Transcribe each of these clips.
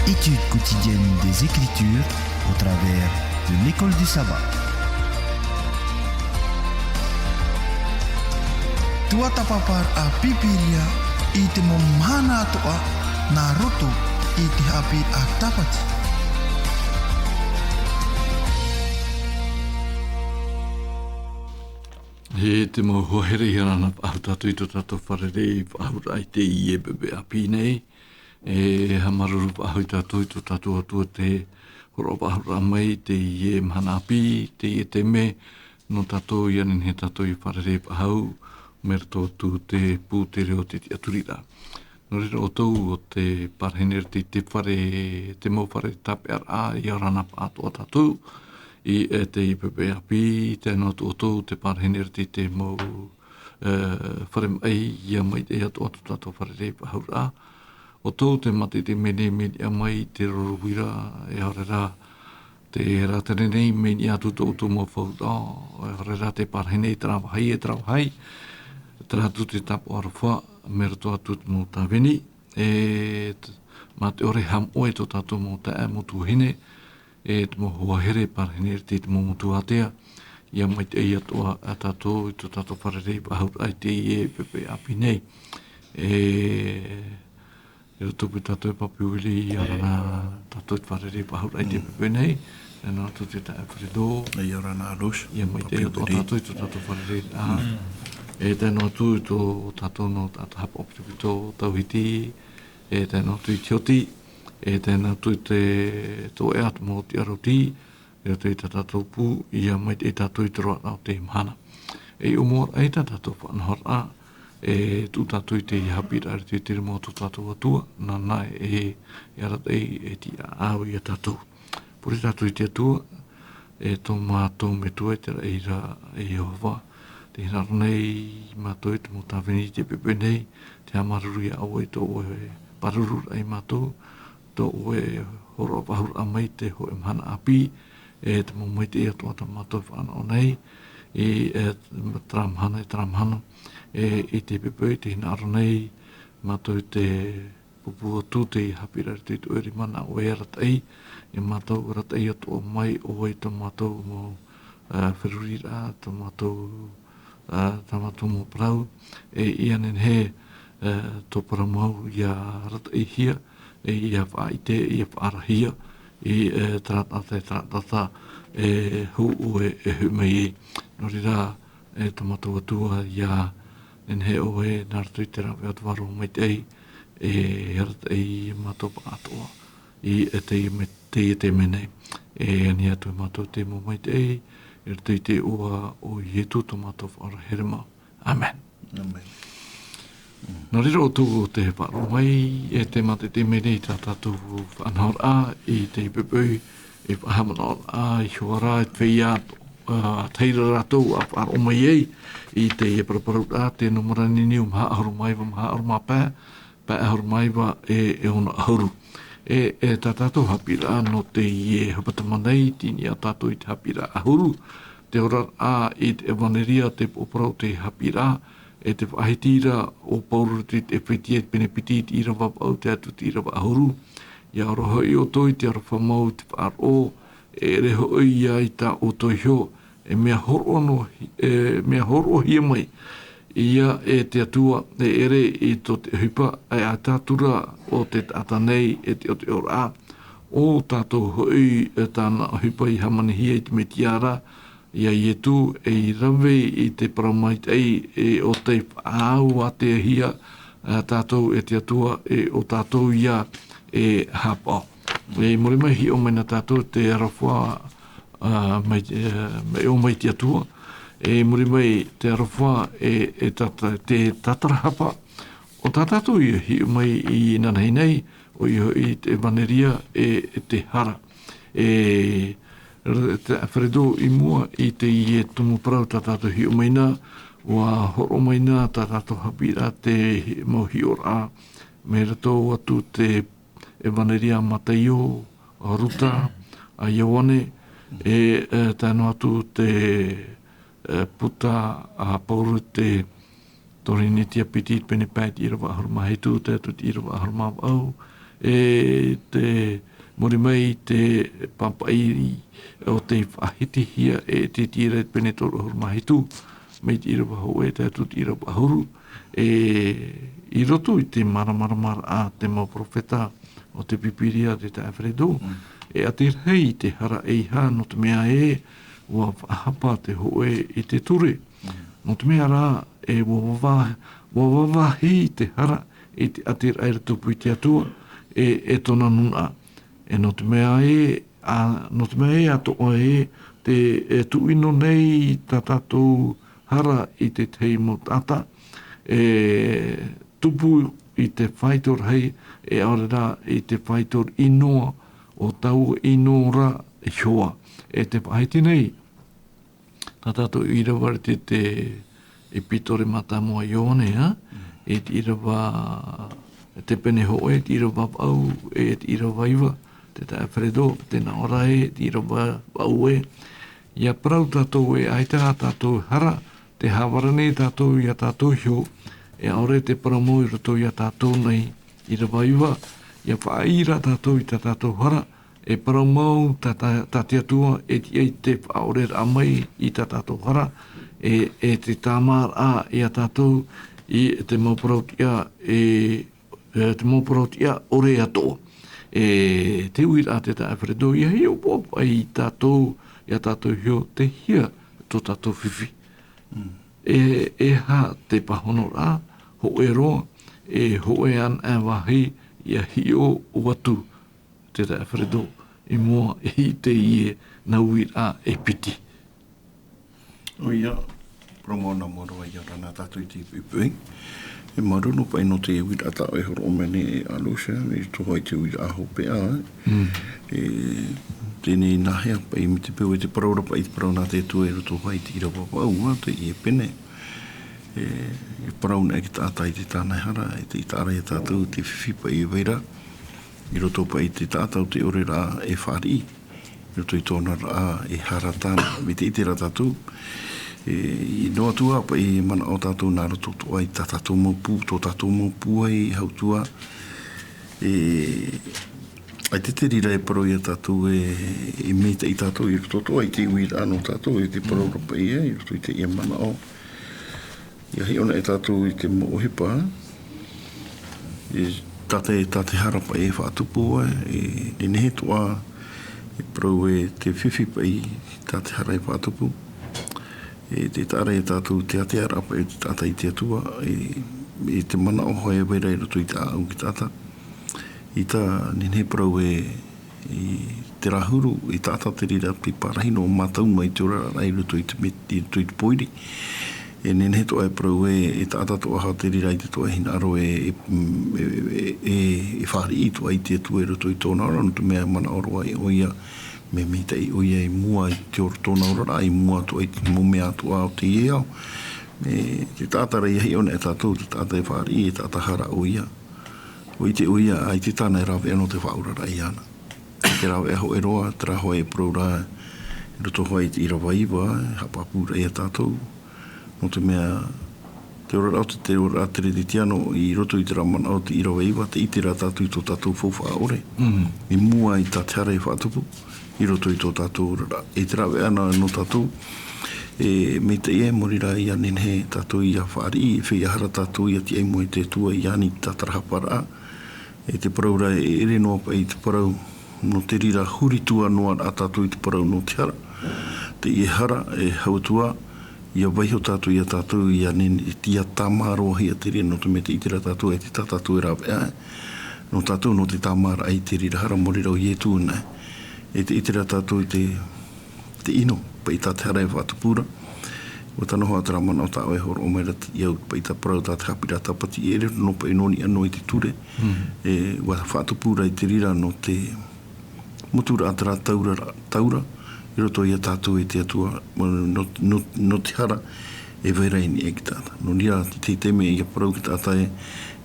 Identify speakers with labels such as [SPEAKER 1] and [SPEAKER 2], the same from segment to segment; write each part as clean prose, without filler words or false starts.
[SPEAKER 1] Étude quotidienne des Écritures au travers de l'école du sabbat. Tua tapapar a pipiria ite momhana toa na roto ite hapi a tapati.
[SPEAKER 2] He te mo hohere hirana au tatu i to tatu wharere au rai te i e bebe api nei. E hamaruru au i tatu i to tatu atua te horopa au ramai te i e mhana api, te i e te me no tatu i anin he tatu i wharere au mer tōtu te pūtere o te aturira. No rira o tau o te parhenere te whare, te mau whare tape ar a i arana pātua tatu. I e te ipepe api, tēnā tōtou te parhenere te mau whare mai ia mai te atu atu tato whare reipa haura. O tō te mate te mene mene mai te roruwira e harera te ratere nei mene atu tōtou mo whaura. E harera te parhenere trawahai e trawahai. Tratu te tapo arwha, mera tō atu mō tāweni. E mate ore ham oe tō tato mō tā e motu hene. E te mo hoa here parhenere te mo motu atea. Ia mai te ia toa a tato i tō tato wharerei pahau ai te i e pepe api nei. E tupu tato e papi uili i arana tato i wharerei pahau ai te pepe nei. E nā tu te tae wharedo.
[SPEAKER 3] I arana aros.
[SPEAKER 2] Ia mai te ia toa tato i tō tato wharerei. E tēnā tu i tō tato no tato hapa opitipi tō tauhiti. E tēnā tu i tioti. E tēnā tui te tō e atu mō te aroti, e te i tātou pū, ia mai te tātou i te roa nao te imhana. E umor ei tātou whanhora, e tū tātou i te i hapira ar te tere mō tō tātou atua, nā nai e arat e ti āu i a tātou. Puri tātou i te atua, e tō mātou me tua e te reira e Jehova, te hinaro nei mātou i te mō tāwheni te pepe nei, te amaruru i au e tō e parurur ai mātou, tō oe horo pahur a mai te ho e mhana api, e te mo mai te ea toa ta mātou whana o nei, e tramhana, e te pepe, te hina aro nei, mātou te pupu atu te hapira te tu eri mana o e ratai, e mātou ratai atu o mai o e tō mātou mo whirurira, tō mātou mo prau, e ianen he tō paramau ia ratai hia, e ia whaite, ia whaarahia, i tratata, e hu ue e hu mei e. No rira, e tamatua tua, ia nenhe oe, nārtu i te rawe atu waro mai tei, e herat e matopa atoa, i e te mene, e ani atu e matou te mo mai tei, e te ua o ietu to matou whara herema. Amen.
[SPEAKER 3] Amen.
[SPEAKER 2] Nā rira o tū te wharo mai, e te mate te mene i tā tātou whanhor a, i te ipepeu, e whahamanor a, i huara, e whea teira rātou a wharo mai ei, i te e paraparau a, te numarani ni maha ahuru maiwa, maha ahuru mā pā ahuru maiwa e ona ahuru. E tā tātou hapira no te i e hapatamanei, tini a tātou i te hapira ahuru, te ora a, i te evaneria, te poparau te hapira, e te whahitira o pauru te whetia pene piti te ira wapau te atu te ira wahuru. Ia roho i o toi te arafa mau te whaaro, e reho ia i ta o toi hio, e mea horo hia mai. Ia e te atua, e ere i to te hupa, e a tātura o te atanei e te o te ora. O tātou hoi e tāna hupa i hamani hia i te metiara, ia i tu e i rawe i te paramait e o te au a te hia tātou e te atua e o tātou ia e hapa. E mori mai hi o mai na tātou te arafua o mai te atua. E mori mai te arafua te tatara hapa. O tātou i hi o mai i nanei nei o i te vaneria e te hara. Wharedo i mua i te i e tumu parau tātātou hi o maina, wa horo maina tātātou hapira te mau hi o rā. Me rato atu te evaneria mataio, a ruta, a Ioane, tāno atu te puta a pauru te tori ni tia piti pene pai ti ira wahar mahi tu te tu ti ira wahar mau au te mori mai te pampairi o te whahiti hia te tira pene toro hor mahi tu mai ti ira waho e te tu ti ira wahuru i roto i te mara a te mau profeta o te pipiria te Alfredo e ati hei te hara eiha no te mea ua whahapa te hoe i te ture no te mea rā e wawahi te hara i te atir aira tupu i te atua e tona nuna e no te mea no te mea ato te tuino nei ta tātou hara i te teimo tata tupu i te whaitor hei e aore rā i te whaitor inoa o tau inora e hoa e te paiti nei ta tātou i rawa te e pitore mata mua ione e te irawa te pene hoe te irawa au e te irawa iwa te Alfredo te naorae te irawa au ia prau tātou e aita tātou hara te hawarane tātou ia tātou hio e aore te paramo i roto ia tātou nei i rawa iwa ia whaira tātou i tātou hara e paramau tātia tua e te aore amai i tātou hara e te tāmar a ia tātou i te mauparautia te mauparautia ore ato te uira te Alfredo ia hio pop ai tātou ia tātou hio te hia tō tātou whiwhi e ha te pahono rā ho e roa ho e an e wahi ia hio o atu te Alfredo i mua i te ie na uira e piti
[SPEAKER 3] o ia promona moro ia rana tātou i te pipui e marunu pai no te uira ta e horo mene e alusha e tohoi te uira aho pea tēnei nahea pai mi te peo e te paraura pai te parauna te tu e roto hai te ira wapau te i e pene e parauna e ki tātai te tānai hara e te tāra e tātou te whiwhipa i weira i roto pai te tātou te ore rā e whari i roto i tōna rā e haratana me te ite rā tātou i noa tua pai mana o tātou nā roto to ai tātou maupu tō tātou maupu ai hautua ai te rira e paro ia tātou e meita i tātou i roto to ai te uira anō tātou i te paro rapa ia i roto i te ia mana o ia hi ona e tātou i te mohipa tate harapa e whaatupu e nehe toa e paro e te whiwhi pai tate hara e whaatupu e te tāra e tātou te ateara pa e te tātai te atua e te mana o hoi e weira i roto i te au ki tāta i tā nene parau i te rahuru i tāta te rira pi parahino o mātau mai te ora rai roto i te poiri e nene toa e parau e tāta toa hao te rira i te toa hina aro e whari i toa i te atua e roto i tōna ora no te mea mana oro ai o ia me mita i oia i mua i te oro tōna ora i mua toa i te mume atua o te iau me te tātara i hi ona e tātou te tāta e whari e tāta hara o ia o i te uia ai te tāna e rawe anō te whaurara i ana. Te rawe aho e roa, te raho e praura e roto hoi te ira waiwa, hapapura i a tātou. No te mea, te ora rauta te ora atere te tiano i roto i te ramana o te ira waiwa, te itira tātou i tō tātou fōwha aore. I mua i tā te hara e whaatupu, i roto i tō tātou ora. E te rawe ana no tātou, me te e morira i anen he tātou i a whaari, e whi ahara tātou i ati aimo i te tua i ani tātara hapara. E te paraura e ere noa pa i te parau no te rira huritua noa a tātou i te parau no te hara. Te i hara e hautua i a waiho tātou i a tātou i anen i tia tāmāroa hi a te rira no te me te itira tātou e te tātou e rawe ai. No tātou no te tāmāra ai te rira hara morira o i e tūna. E te itira tātou i te ino pa i tā te hara e whaatapura. O tano hoa tara mana o tā oe horo o mai rati iau pa i tā parau tā te hapira tāpati e re no pa i noni anō i te ture. Wa whaatapura i te rira no te mutura atara taura i roto i a tātou e te atua no te hara e veira ini e ki tāta. No nia te teme i a parau ki tāta e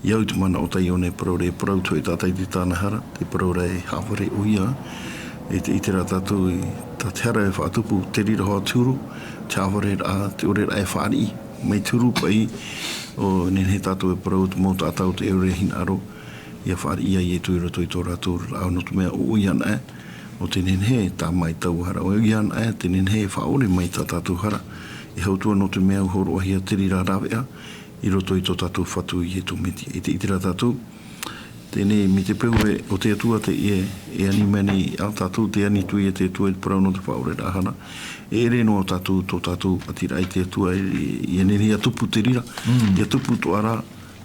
[SPEAKER 3] iau te mana o tai one parau re parau to e tātai te tāna hara te parau re haware o ia e te itera tātou i tā te hara e whaatupu te rira hoa tūru te aware a te ore e whaari mai turu pai o nen he tātou e parau tu mō tātou te eure hin aro, ia whaari ia i e tui roto i tō rātou au no tu mea o ian e, o te nen he tā mai tau hara, o ian e te nen he whaore mai tā tātou hara, e hautua no te mea uhoro ahia tiri rā rawea, i roto i tō tātou whatu i he tō miti. I te itira tātou, tēne mi te peu o te atua te e ani meni au tātou, te ani tui e te atua i parau no te whaore rāhana, e ere no tātou tō tātou atira i te atua i ene ni atupu te rira, i atupu tō ara,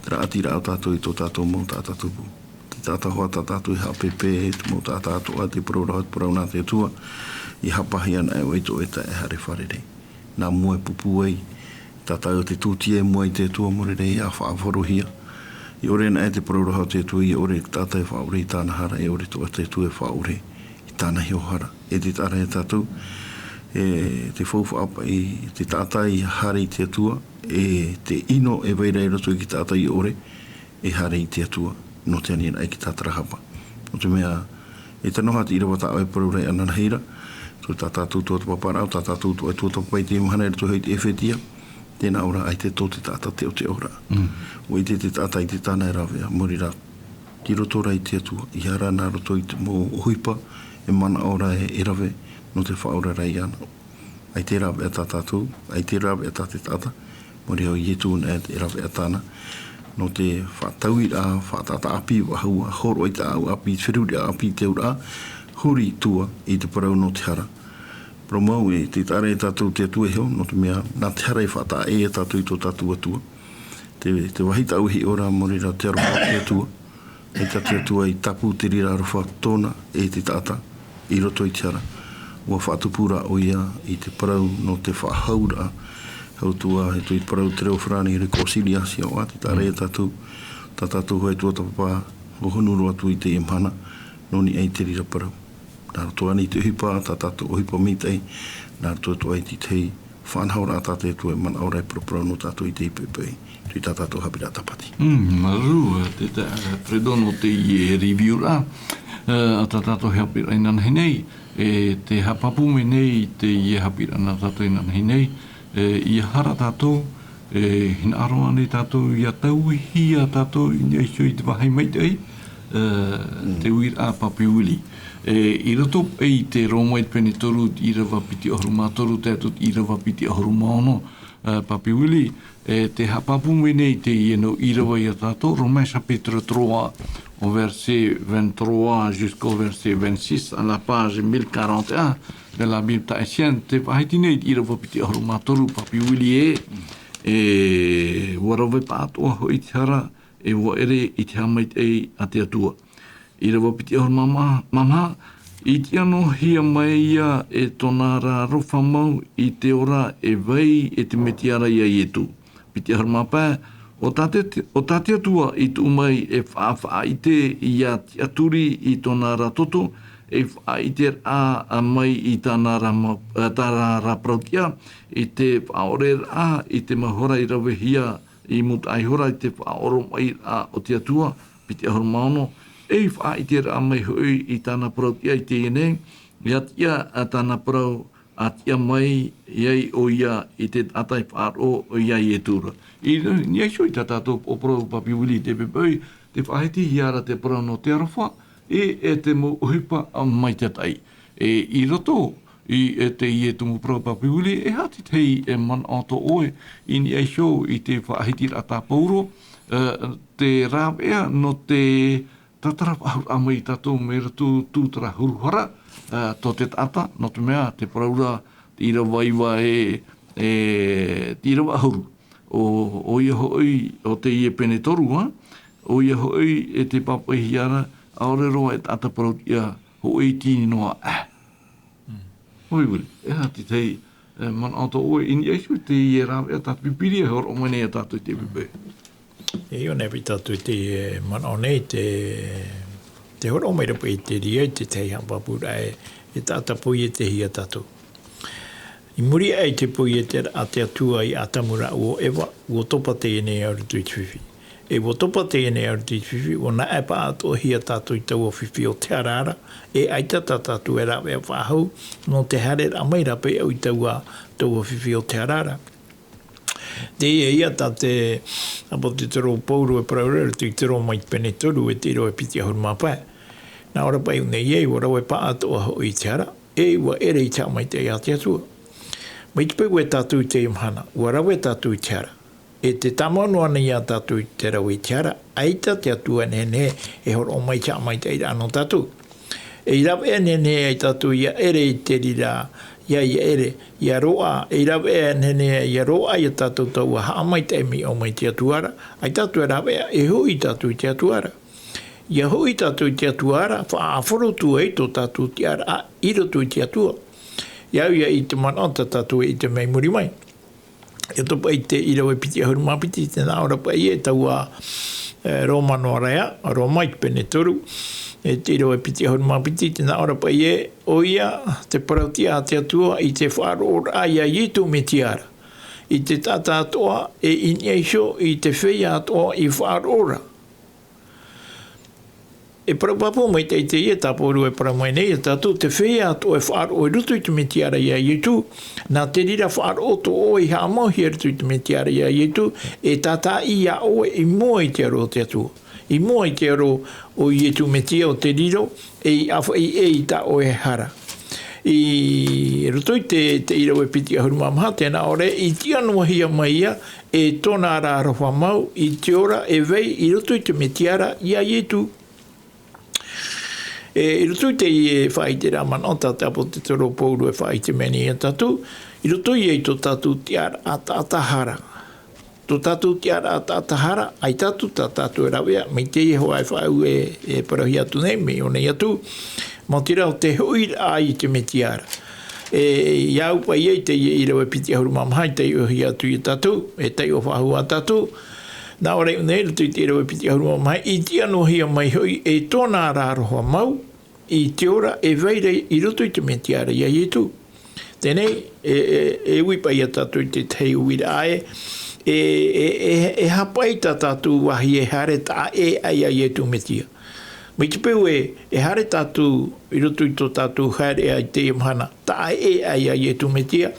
[SPEAKER 3] tera atira au tātou i tō tātou mō tā tātupu. Te tātou hoa tā tātou i hapepe, te mō tā tātou a te parau rau parau nā te atua, i hapahi ana e oito e ta e hare wharere. Nā mua pupu ei, tātou te tūtie mua i te atua morere i a whaaforohia. I ore na e te parau rau te atua i ore tātou e whaore i tāna hara, e ore tō te atua e whaore i tāna hiohara. E te tāra e tātou, e te whauwhaapa i te tātai i hare i te atua, e te ino e weirei roto i ki tātai i ore, e hare i te atua, no te anien ai ki tātara hapa. No te mea, e te noha te irawa tā oi parau rei anana heira, tō tā tātou tō te paparau, tā tātou tō e tō tapai te imahana e roto hei te ewhetia, tēnā ora ai te tō te tāta te o te ora. O i te tāta i te tāna e rawea, mori rā, ki roto rai te atua, i hara nā roto i te mō huipa, e mana ora e rawe, no te whaora rai ana. Ai te rawe a tā tātou, ai te rawe a tā te tāta, mori au i e tūna e rawe a tāna, no te whātaui rā, whātata api, wahau, horo i tā au api, whiruri a api te ura, huri tua i te parau no te hara. Pero mau e te tare e tātou te atua heo, no te mea, nā te hara e whata e tātou i tō tātou atua. Te wahita au hi ora mori rā te arofa te atua, e te atua i tapu te rira arofa tōna e te tāta, i roto i te hara. Ua whaatupura o ia i te parau no te whahaura, hautua he tui parau te reo whrani i rekosiliasi o ati tare e tātou, tā tātou hoi tua tapapā, o honuru atu i te imhana, noni ei te rira parau. Nā roto ani te hipa, tā tātou o hipa mitei, nā roto atu ai te tei, whanhaura a tātou e tue mana aurai paraparau no tātou i te ipepei, tui tā tātou hapira tapati.
[SPEAKER 2] Maru, te predono te i e review rā, a tā tātou hapira i nana hinei, te hapapu me nei te i e hapira nā tātou i nana hinei, i hara tātou, hina aroa nei tātou i a tauhi a tātou i nei sio i te wahai maitei, te uira a papiuli. I roto ei te rongoit pene toru i rawa piti ohoru mātoru, tētot i rawa piti ohoru maono, papiuli, te hapapu me nei te ieno i rawa i a tātou, Romains chapitre 3, au verset 23 jusqu'au verset 26, à la page 1041 de la Bible tahitienne, te wahiti nei i rawa piti ohoru mātoru, papiuli warawe pātua ho i te hara, e wa ere i te hamait ei a te atua. I rawa piti ohoru mama, i te ano hia mai ia e tōna rā rofa mau i te ora e wei e te metiara ia i etu. Piti ohoru mapā, o tāte atua i tu mai e whaawha i te i a te aturi i tōna rā toto, e wha i te a mai i tāna rā prautia, i te whaore rā i te mahora i rawe hia i muta aihora i te whaoro mai rā o te atua, piti ohoru maono, e wha i te rā mai hui i tāna prautia i te enei, i atia a tāna prau atia mai iai o ia i te atai whaaro o iai e tūra. I niai sui tā tātou o prau papiwili te pepei, te whahiti hiara te prau no te arawha, e te mo uhipa a mai te tai. I roto, i te i e tumu prau papiwili, e hati tei e man ato oe, i niai sio i te whahiti rata pauro, te rāwea no te tatara ahur amai tātou me ratu tūtara huruhara, tō te tata, no te mea, te paraura, te irawa iwa te irawa ahuru. O ia hoi, o te i e pene toru, o ia hoi e te papai hiara, aore roa e tata parautia, hoi tini noa, Hoi wili, e hati tei, man ato oe, ini eisu te i e rawe a tātu pipiri, e horo omane a tātu te pipe.
[SPEAKER 4] E o nevi tātu te man o nei te horo mai rapu i te ria i te tei hampapura e tāta pui e te hia tātu. I muri ai te pui e te a te atua i atamura o ewa, o topa te ene au rutu i tuiwhi. E o topa te ene au rutu i tuiwhi, o na epa ato hia tātu i tau o whiwhi o te arara, e aitata tātu e rawe a whahau, no te hare a mai rape au i tau o whiwhi o te arara. Te ia ta te apo te tero pauru e praurere tu te ro mai pene toru e te ro e piti ahuru mapa. Nā ora pai unei ei wa rau e paa atoa ho i te ara, e wa ere i tā mai te ia te atua. Mai te pegu e tātou i te imhana, wa rau e tātou i te ara. E te tamanu ana ia tātou i te rau i te ara, aita te atua nene e horo o mai tā mai te ira anō tātou. E i rau e nene ai tātou ia ere i te rira, ia ere, ia roa, e rau e nene ia roa ia tātou tau a haa mai te emi o mai te atuara, ai tātou e rau e hui tātou i te atuara. Ia hui tātou i te atuara, whaaforo tu ei tō tātou te ara, iro tu i te atua. Iau ia i te manata tātou i te mei muri mai. Ia topa i te iro e piti ahuru mapiti, tēnā ora pa i e tau a Romano Area, a Romai pene toru, e te iro e piti ahuru mapiti, tēnā ora pa i e o ia te parautia a te atua i te whaaro ora ia i tu me te ara. I te tata atoa e inieisho i te whea atoa i whaaro ora. E parapapo mai te ia tāporu e paramai nei e tātou te whea ato e whaaro e rutu i te metiara ia i tu, nā te rira whaaro to o i haa mohi e rutu i te metiara ia i tu, e tātā i a o i mua i te aro te atua. I mua i te aro o i tu metia o te riro, e i awha i tā o e hara. I rutu i te ira e piti ahuru mamha, tēnā ore, i tia nuahia mai ia, e tōna ara aroha mau, i te ora e vei i rutu i te metiara ia i tu. I rutu te i e whai te ramanota te apo te toro pouru e whai te meni e tatu. I rutu i e tō tatu te ara atahara. Tō tatu te ara atahara, ai tatu ta tatu e rawea. Mei te i hoa e whau e parahi atu nei, me o nei atu. Mō te rau te hui a i te me te ara. Iau pa i e te i rau e piti ahuru mamhai te i ohi atu i tatu, e te i o whahu a tatu. Nā ora i unei rutu i te rau e piti ahuru mamhai, i tia nohia mai hui e tōna ara aroha mau, i te ora e veire i roto i te metiara ia i tu. Tēnei, e wipa ia tātou i te tei uira ae, e hapai tā tātou wahi e hare tā e aia i tu metia. Mai te peu e hare tātou i roto i tō tātou hare ai te imhana, tā e aia i tu metia.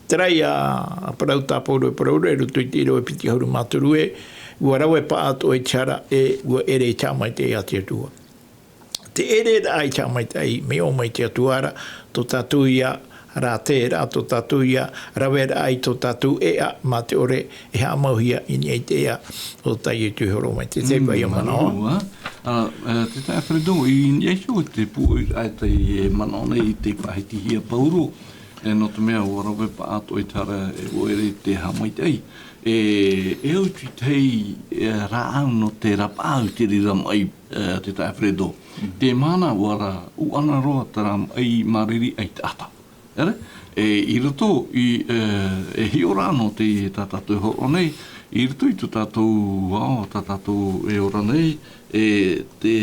[SPEAKER 4] Terai a parau tāpouro e parauro e roto i te iro e piti hauru māturu e, ua rau e paato e tiara e ua ere e tāmai te a te atua. Te ere ai tāmai te ai me o mai te atuara, tō tātou ia rā te rā, tō tātou ia rawera ai tō tātou e a mā te ore e ha mauhia ini ei te ea o tai e tuhoro mai te te pai o manaoa.
[SPEAKER 2] Te tai Alfredo, i niaisho te pūi ai te manaone i te whahitihia pauro, no te mea o rawe pa ato i tara e o ere te hamai te ai. E au tu tei rāau no te rapau te rira mai te tai Alfredo. Te mana wara uana roa tara ai mariri ai te ata. I roto i hi ora no te tātātou horo nei, i roto i tu tātou wao, tātou e ora nei, te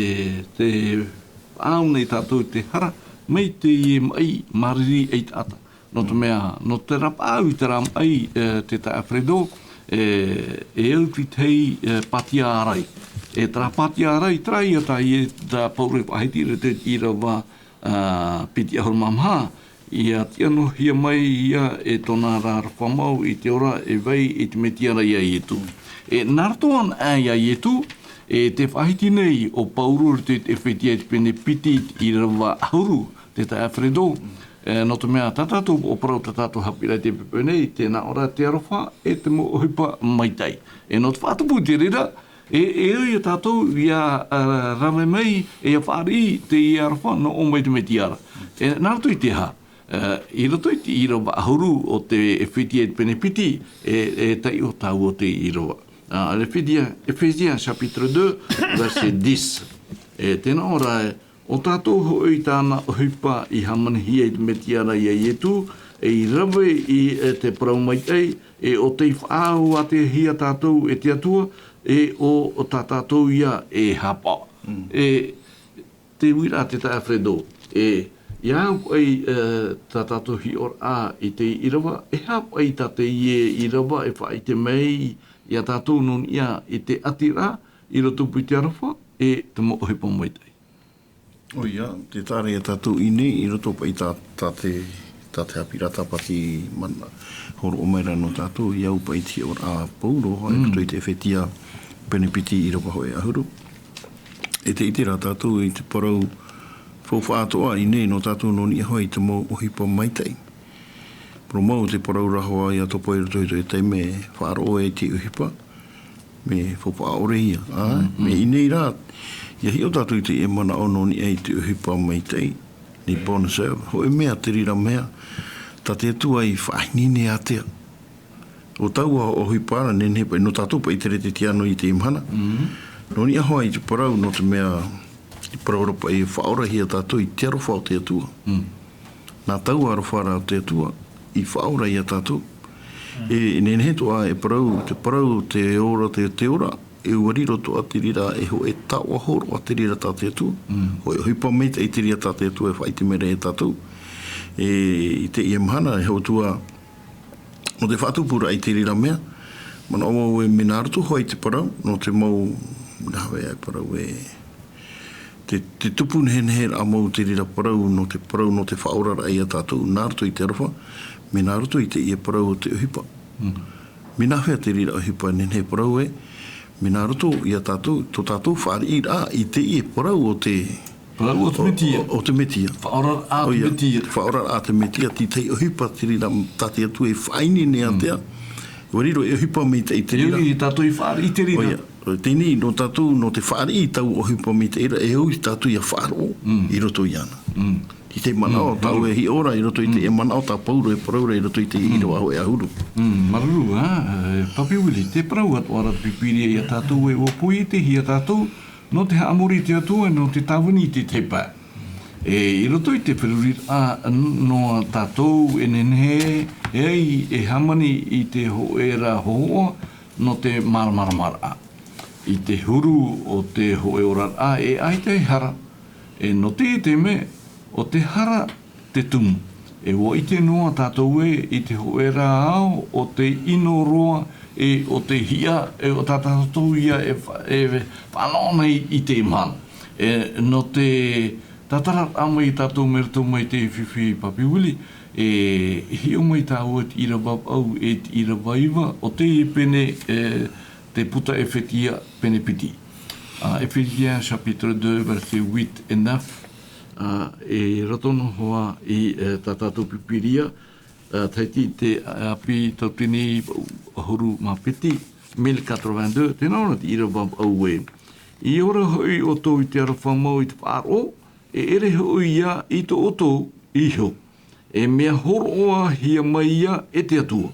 [SPEAKER 2] au nei tātou te hara, mei te i mai mariri ai te ata. No te mea, no te rapau i te ram ai te tai Alfredo, e au ki tei patia arai. E tra patia arai, trai a tai e ta paure pahitire te ira wa piti ahuru mamha, ia tia no hia mai ia e tona rāra whamau i te ora e vei i te metiara ia i tu. E nartoan a ia i tu, e te whahiti nei o pauru te whetia te pene piti i rawa ahuru, te tai Alfredo. No te mea tātātou o parau tātātou hapirai te pepe nei, tēnā ora te aroha e te mo ohipa maitai. E no te whātupu te rira, e oi tātou ia rame mei e a whaari te i aroha no o mai te metiara. E nārato i te ha. I roto i te irawa ahuru o te whetia te pene piti, e tai o tau o te irawa. Ephésiens chapitre 2, verset 10. Tēnā ora o tātou hoi tāna ohipa i hamanihia i te metiara ia i etu, e i rawe i te parau mai ei, e o te whaau a te hia tātou e te atua, e o tātou ia e hapa. Te wira te tai Alfredo, iau ai tātou hi or a i te irawa, e hapa ai tate i irawa e whai te mei, ia tātou non ia i te atira, i roto pui te arawha, e te mo ohipa mai tei.
[SPEAKER 3] O ia, te tāre e tātou ine, i roto pa i tā te tā te api ratapati mana horo o mai rano tātou, iau pa iti o a pauro, hoi kato i te whetia penepiti i rapa hoi ahuru. E te iti rā tātou i te parau whawhaatoa i nei no tātou noni i hoi te mau ohipa maitai. Pro mau te parau rahoa i a topo i rato i te me whaaro e te ohipa, me whawhaore ia. Me i nei rā, ia hi o tātou i te e mana o noni e te ohipa maitai, ni bona serve. Ho e mea te rira mea, ta te atua i whainine a tea. O tau a ohipa ana nene hepa, no tātou pa i te rete te ano i te imhana. Noni ahoa i te parau no te mea, i paraurapa i whaora hia tātou i te arofa o te atua. Nā tau arofara o te atua, i whaora i a tātou. E nene he toa e parau, te ora, te ora, e uariro to a te rira e ho e taua horo a te rira tā te atua. Hoi hipa meita i te rira tā te atua e whai te mere e tātou. I te ia mahana e ho tua no te whatupura i te rira mea. Mana o e minartu hoi te parau, no te mau, nawe ai parau e te tupu nehe a mau te rira parau no te whaorara i a tātou, nārtu i te arofa, me nārtu i te ia parau o te uhipa. Me nawhea te rira uhipa nehe parau e, me nārtu i a tātou, tō tātou whaari i rā i te ia parau o te...
[SPEAKER 2] Parau o te metia.
[SPEAKER 3] O te metia.
[SPEAKER 2] Whaorara a te metia.
[SPEAKER 3] Whaorara a te metia, ti te uhipa te rira tate atu e whaini nea tea. Wariro e uhipa me te i te rira.
[SPEAKER 2] I tātou i whaari i te rira.
[SPEAKER 3] Tēnei, no tātou, no te whaari i tau o hipa me te ira, e au i tātou i a whaaro i roto i ana. I te manao, tau e hi ora i roto i te e manao tā pauro e paraura i roto i te iro aho e ahuru.
[SPEAKER 2] Maruru, Papi Wili, te parau atu ara pipiria i a tātou e o pui te hi a tātou, no te haamuri te atua, no te tāwini te tepa. I roto i te whirurira no tātou e nenhe, e hamani i te hoera hoa, no te maramara. I te huru o te hoe ora e ai te hara. E no te me, o te hara te tumu. E o i te noa tātou i te hoera ao, o te inoroa, o te hia, o tātou ia e whanona i te mana. No te tatara ama i tātou merito mai te whiwhi Papi Wili, hi o mai tāu e ira bab au e ira vaiva, o te pene te puta e whetia penepiti. Ephésiens chapitre 2, verset 8 et 9. E ratono hoa i tātātou pipiria, taiti te api tautini huru mapiti, 1082, te naona te ira bab au e. I ora hoi o tō i te arawhamau i te whaaro, e ere hoi ia i tō oto iho. E mea horoa hia mai ia e te atua.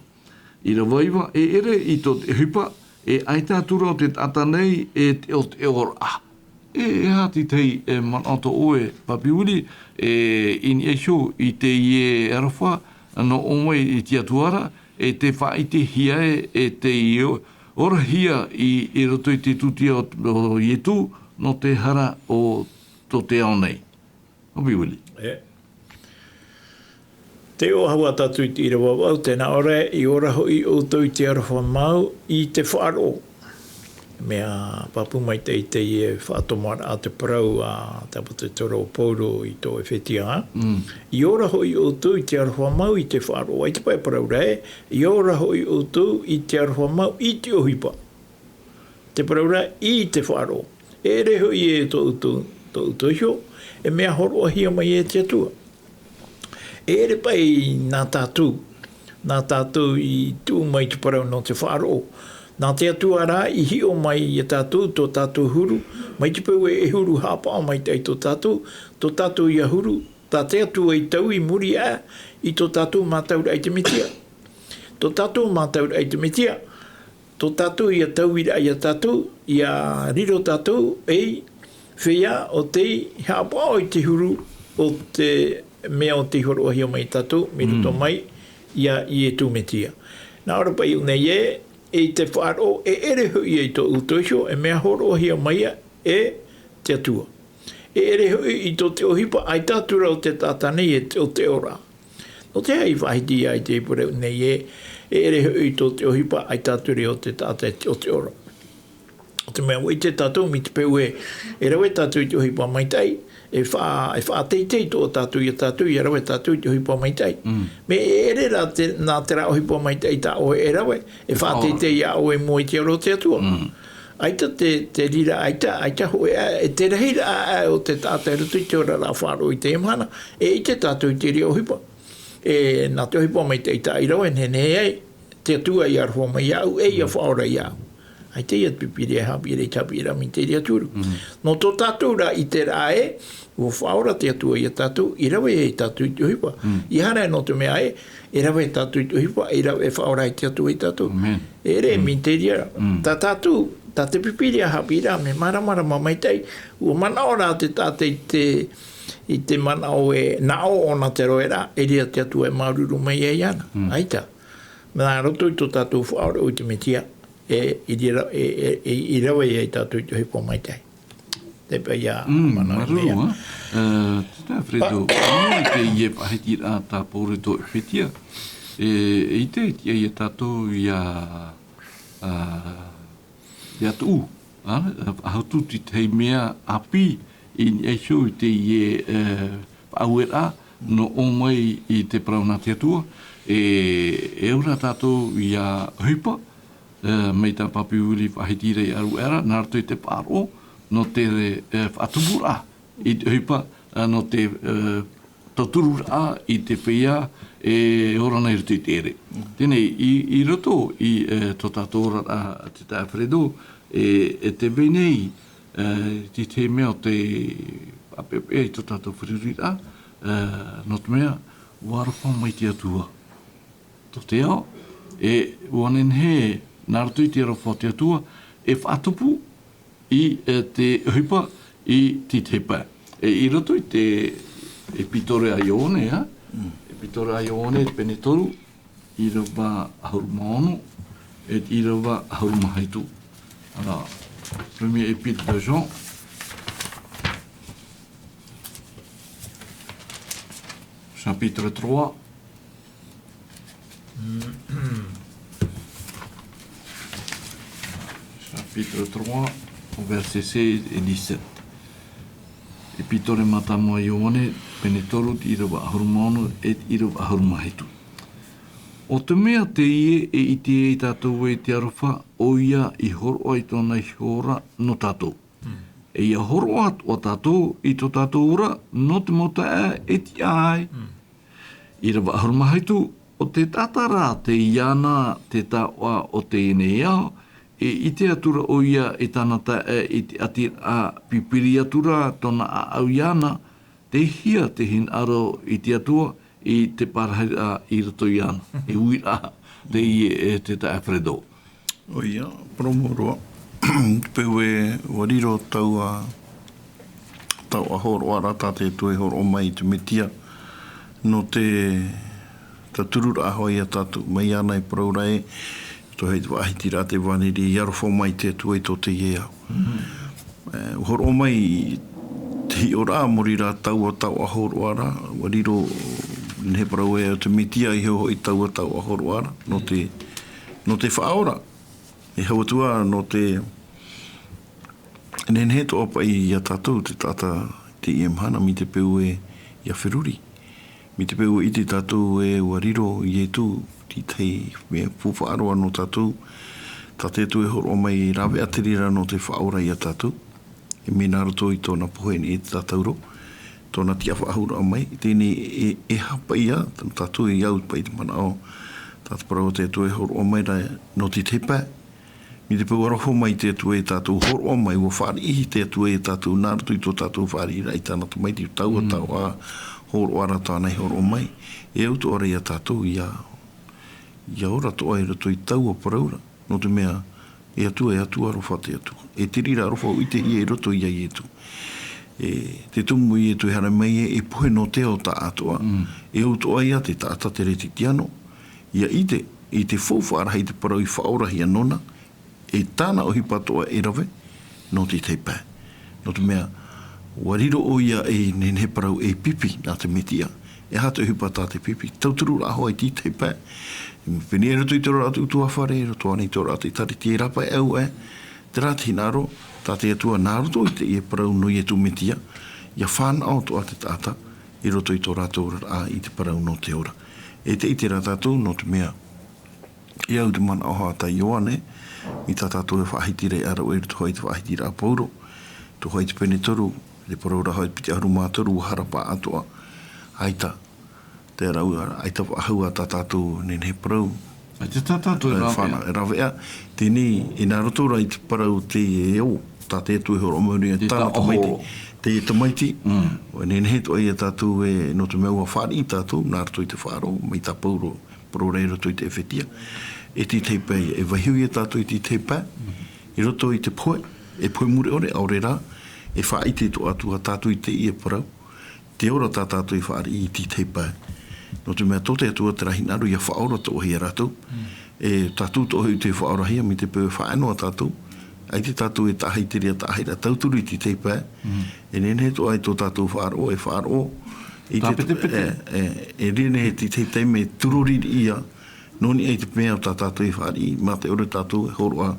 [SPEAKER 2] I rawaiwa e ere i tō te hipa, e aitātura o te atanei e o te ora. E hati tei manato oe Papi Wili, in esho i te ie arafa, no omai i te atuara, e te whaite hiae e te ora hia i roto i te tutia o ietu, no te hara o tō te ao nei. Papi Wili.
[SPEAKER 4] Te o hawa tatu i te irawa wau, tēnā ora i ora hoi o tau i te arawha mau i te whaaro. Mea papu mai te i te i e whaatomara a te parau a tapu te toro o pauro i tō e whetia. I ora hoi o tau i te arawha mau i te whaaro. Ai te pai parau rei, i ora hoi o tau i te arawha mau i te ohipa. Te parau rei i te whaaro. E re hoi e tō utu hio, e mea horo a hia mai e te atua. E ere pai nā tātou i tū mai te parau no te whaaro. Nā te atua rā i hio mai i tātou, tō tātou huru, mai te pau e huru hapa o mai tei tō tātou i a huru, tā te atua i tau i muri a, i tō tātou mātaura i te mitia. Tō tātou mātaura i te mitia, tō tātou i a tau i a tātou, i a riro tātou, whea o te hapa o i te huru o te mea o te horo ahia mai tātou, me ruto mai, ia i e tūmetia. Nā ora pai unei e te whaaro, e ere hui e tō utohio, e mea horo ahia mai e te atua. E ere hui i tō te ohipa, ai tātura o te tātanei o te ora. No te hai wahiti ai te pure unei e ere hui i tō te ohipa, ai tātura o te tātai o te ora. O te mea wai te tātou, mi te peu e rawe tātou i te ohipa mai tai, e wha teitei tō tātou i tātou, i rawe tātou i hipo mai tai. Me e re rā nā te rā o hipo mai tai tā oe e rawe, e wha teitei a oe mo i te aro te atua. Aita te rira, aita hoe, e te rehira o te tātou rutu i te ora rā whāro i te emhana, e i te tātou i te ria o hipo. E nā te hipo mai tai tā i rawe, nene ei, te atua i arho mai au, e i a whaora i au. Ai te iat pipiri e hapi rei tapi i rami te ria tūru. No tō tātou ra i te rā e, o whaora te atua i a tātou, i rawe e tātou i te hipa. I hana no te mea e, e rawe e tātou i te hipa, e rawe e whaora i te atua i tātou. E re, mi te ria. Tā tātou, tā te pipiri a hapi i rami, maramara mamai tei, ua mana ora te tātou i te mana o e nao o na te roe rā, e ria te atua e maruru mai e iana. Aita. Nā roto i tō tātou whaora o te metia. I rawe i tātou i te hipo mai tai. Te pai a mana mea.
[SPEAKER 2] Tēnā Fredo, i te ie pahiti rā tā pōre tō e whetia, i te i tātou i a tū, ahautu ti te mea api i eisho i te ie pauera no o mai i te prauna te atua, e ura tātou i a hipa, mei tā papi uri whahitirei aru era, nā rato i te paro, no te whatubura i te hipa, no te toturura i te whia, e ora nei rutu i te ere. Tēnei, i roto i tō tātou ora te tā Fredo, e te venei, ti te mea o te apepe i tō tātou whiririra, no te mea, warapa mai te atua. Tō te ao, e wanen he, nā rato i te arawha te atua, e whātupu i te hipa i te tepa. I roto i te pitore a Ione, e pitore a Ione, pene toru, i rawa ahuru maono, e i rawa ahuru mahaitu. Ara, premier épître de Jean, chapitre 3, chapitre 3, versets 16 et 17. Epitore matamo Ioane, penetoru i rawa ahurumano et i rawa ahurumahitu. O te mea te ie e i te e tātou e te arofa, o ia i horo ai tōna i hora no tātou. E ia horo atu o tātou i tō tātou ora, no te mota e ti ai. I rawa ahurumahitu, o te tātara te iana te tāua o te ene iao, e i te atura o ia e tānata i te atir a pipiri atura tōna a au iana, te hia te hin aro i te atua i te parahai a i rato iana, e uira te i e te ta Fredo.
[SPEAKER 3] O ia, promoroa, peu e wariro tau a horo ara tā te tue horo o mai te metia, no te turura ahoi a tātou mai ana i praura e, to hei te wahiti rā te waneri i arofo mai te tue to te iea. Horo o mai te hi ora mori rā tau a horo ara, wariro ne parau e o te mitia i heo i tau a horo ara, no te whaora. E hauatua no te nenhe to opa i a tātou, te tata te i emhana mi te peu e i a whiruri. Mi te peu i te tātou e wariro i e tū, ti tei mea puwha aroa no tātou, tā te tu e horo mai rawe atirira no te whaora i a tātou, e me nāroto i tōna pohen e tātauro, tōna tia whaahura a mai, tēne e hapa ia, tātou e iau pai te mana o, tātou parau te tu e horo mai rai no te tepa, mi te pau aroho mai te tu e tātou horo mai, ua whaari ihi te tu e tātou nāroto i tō tātou whaari rai tānatu mai, te tau a tau a horo ara tānei horo mai, e au tō ara i a tātou i a ora to ai rato i tau a paraura, no te mea e atua arofa te atua. E tirira arofa i te i e roto i a i etu. Te tumu i etu e hara mai e pohe no te o ta atua. E au to ai a te taata te reti tiano. Ia i te fōwhara hei te parau i whaorahi anona, e tāna o hipatoa e rawe, no te teipā. No te mea, wariro o ia e nenhe parau e pipi nā te metia. E hata hipata te pipi. Tauturu aho ai ti teipā. Pene e rato i te rātu utua whare, e rato anei tō rātu i tari te rapa e au e, te rāti hinaro, tā te atua nāroto i te e parau no i e tu metia, Ia whanau to a te tata, i roto i tō rātou a i te parau no te ora. E te iti rā tātou no te mea, i au te mana oha ta Ioane, i tā tātou e whaahitire ara o e rutu hoi te whaahitire a Pauro, tu hoi te pene toru, le parau ra hoi piti aru mātoru, harapa atoa, aita, te rau, aita ahua tā tātou ne he parau,
[SPEAKER 2] Ai te tātātou e rāwhea.
[SPEAKER 3] e rawea, tēnei, i nā roto ra i te parau te e o, tā te tu e horo mauri,
[SPEAKER 2] Te
[SPEAKER 3] tāna
[SPEAKER 2] tā
[SPEAKER 3] tamaiti,
[SPEAKER 2] oho.
[SPEAKER 3] te tamaiti, o ne he to e tātou e no te meua whaari i tātou, nā roto i te whaaro, mai tā Pauro, pro rei roto i te ewhetia, e ti teipei, e wahiu i tātou i ti teipei, i roto i te poe, e poe mure ore, aure rā, e whaiti to atu a tātou i te ia parau, te ora tā tātou i whaari i ti teipei. No te mea tote atua te rahi naru, ia whaora to ohi a rātou, e tātou to ohi te whaora hia, mi te pēo whaenoa tātou, ai te tātou e tahai te rea tahai ra tauturu i ti teipei, e nene to ai tō tātou whaaro, e whaaro,
[SPEAKER 2] Tā pete pete.
[SPEAKER 3] e rene he ti teipei me tururiri ia, noni ei te mea o tā tātou i whaari, mā te ore tātou e horoa,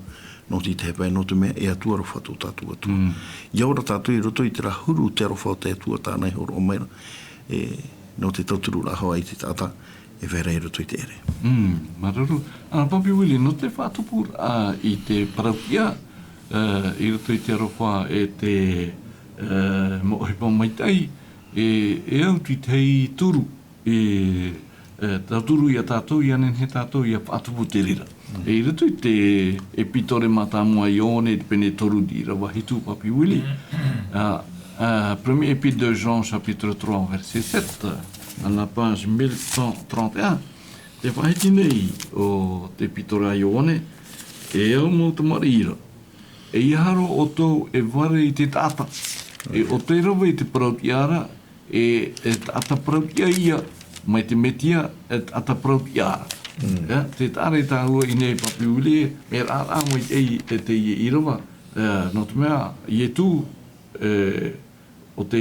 [SPEAKER 3] no ti teipei, no te mea e atua ro whato tātou atua. Iaura tātou i roto i te rahuru te aro te atua tānei horo o meira, no te tauturu la hoa i te tata, e vera i roto i te ere.
[SPEAKER 2] Maruru. Ana Papi Willi, no te whātupu i te paraukia, i roto i te aroha e te mohipa maitai, e au ti tei turu, tauturu i a tātou, i anen he tātou i a whātupu te rira. E i roto i te epitore matamua i one, pene toru di rawahitu Papi Willi. Premier épître de Jean, chapitre 3, verset 7, à la page 1131, te whahiti nei o te pitora Ioane, e au mo te marira. E iharo o tō e ware i te tata. E o te rawa i te paraupiara, e tata paraukia ia, mai te metia, e tata paraupiara. Te tāre tāua i nei Papi Willi, me rāra mo i te i rawa, no te mea, i e tū, o te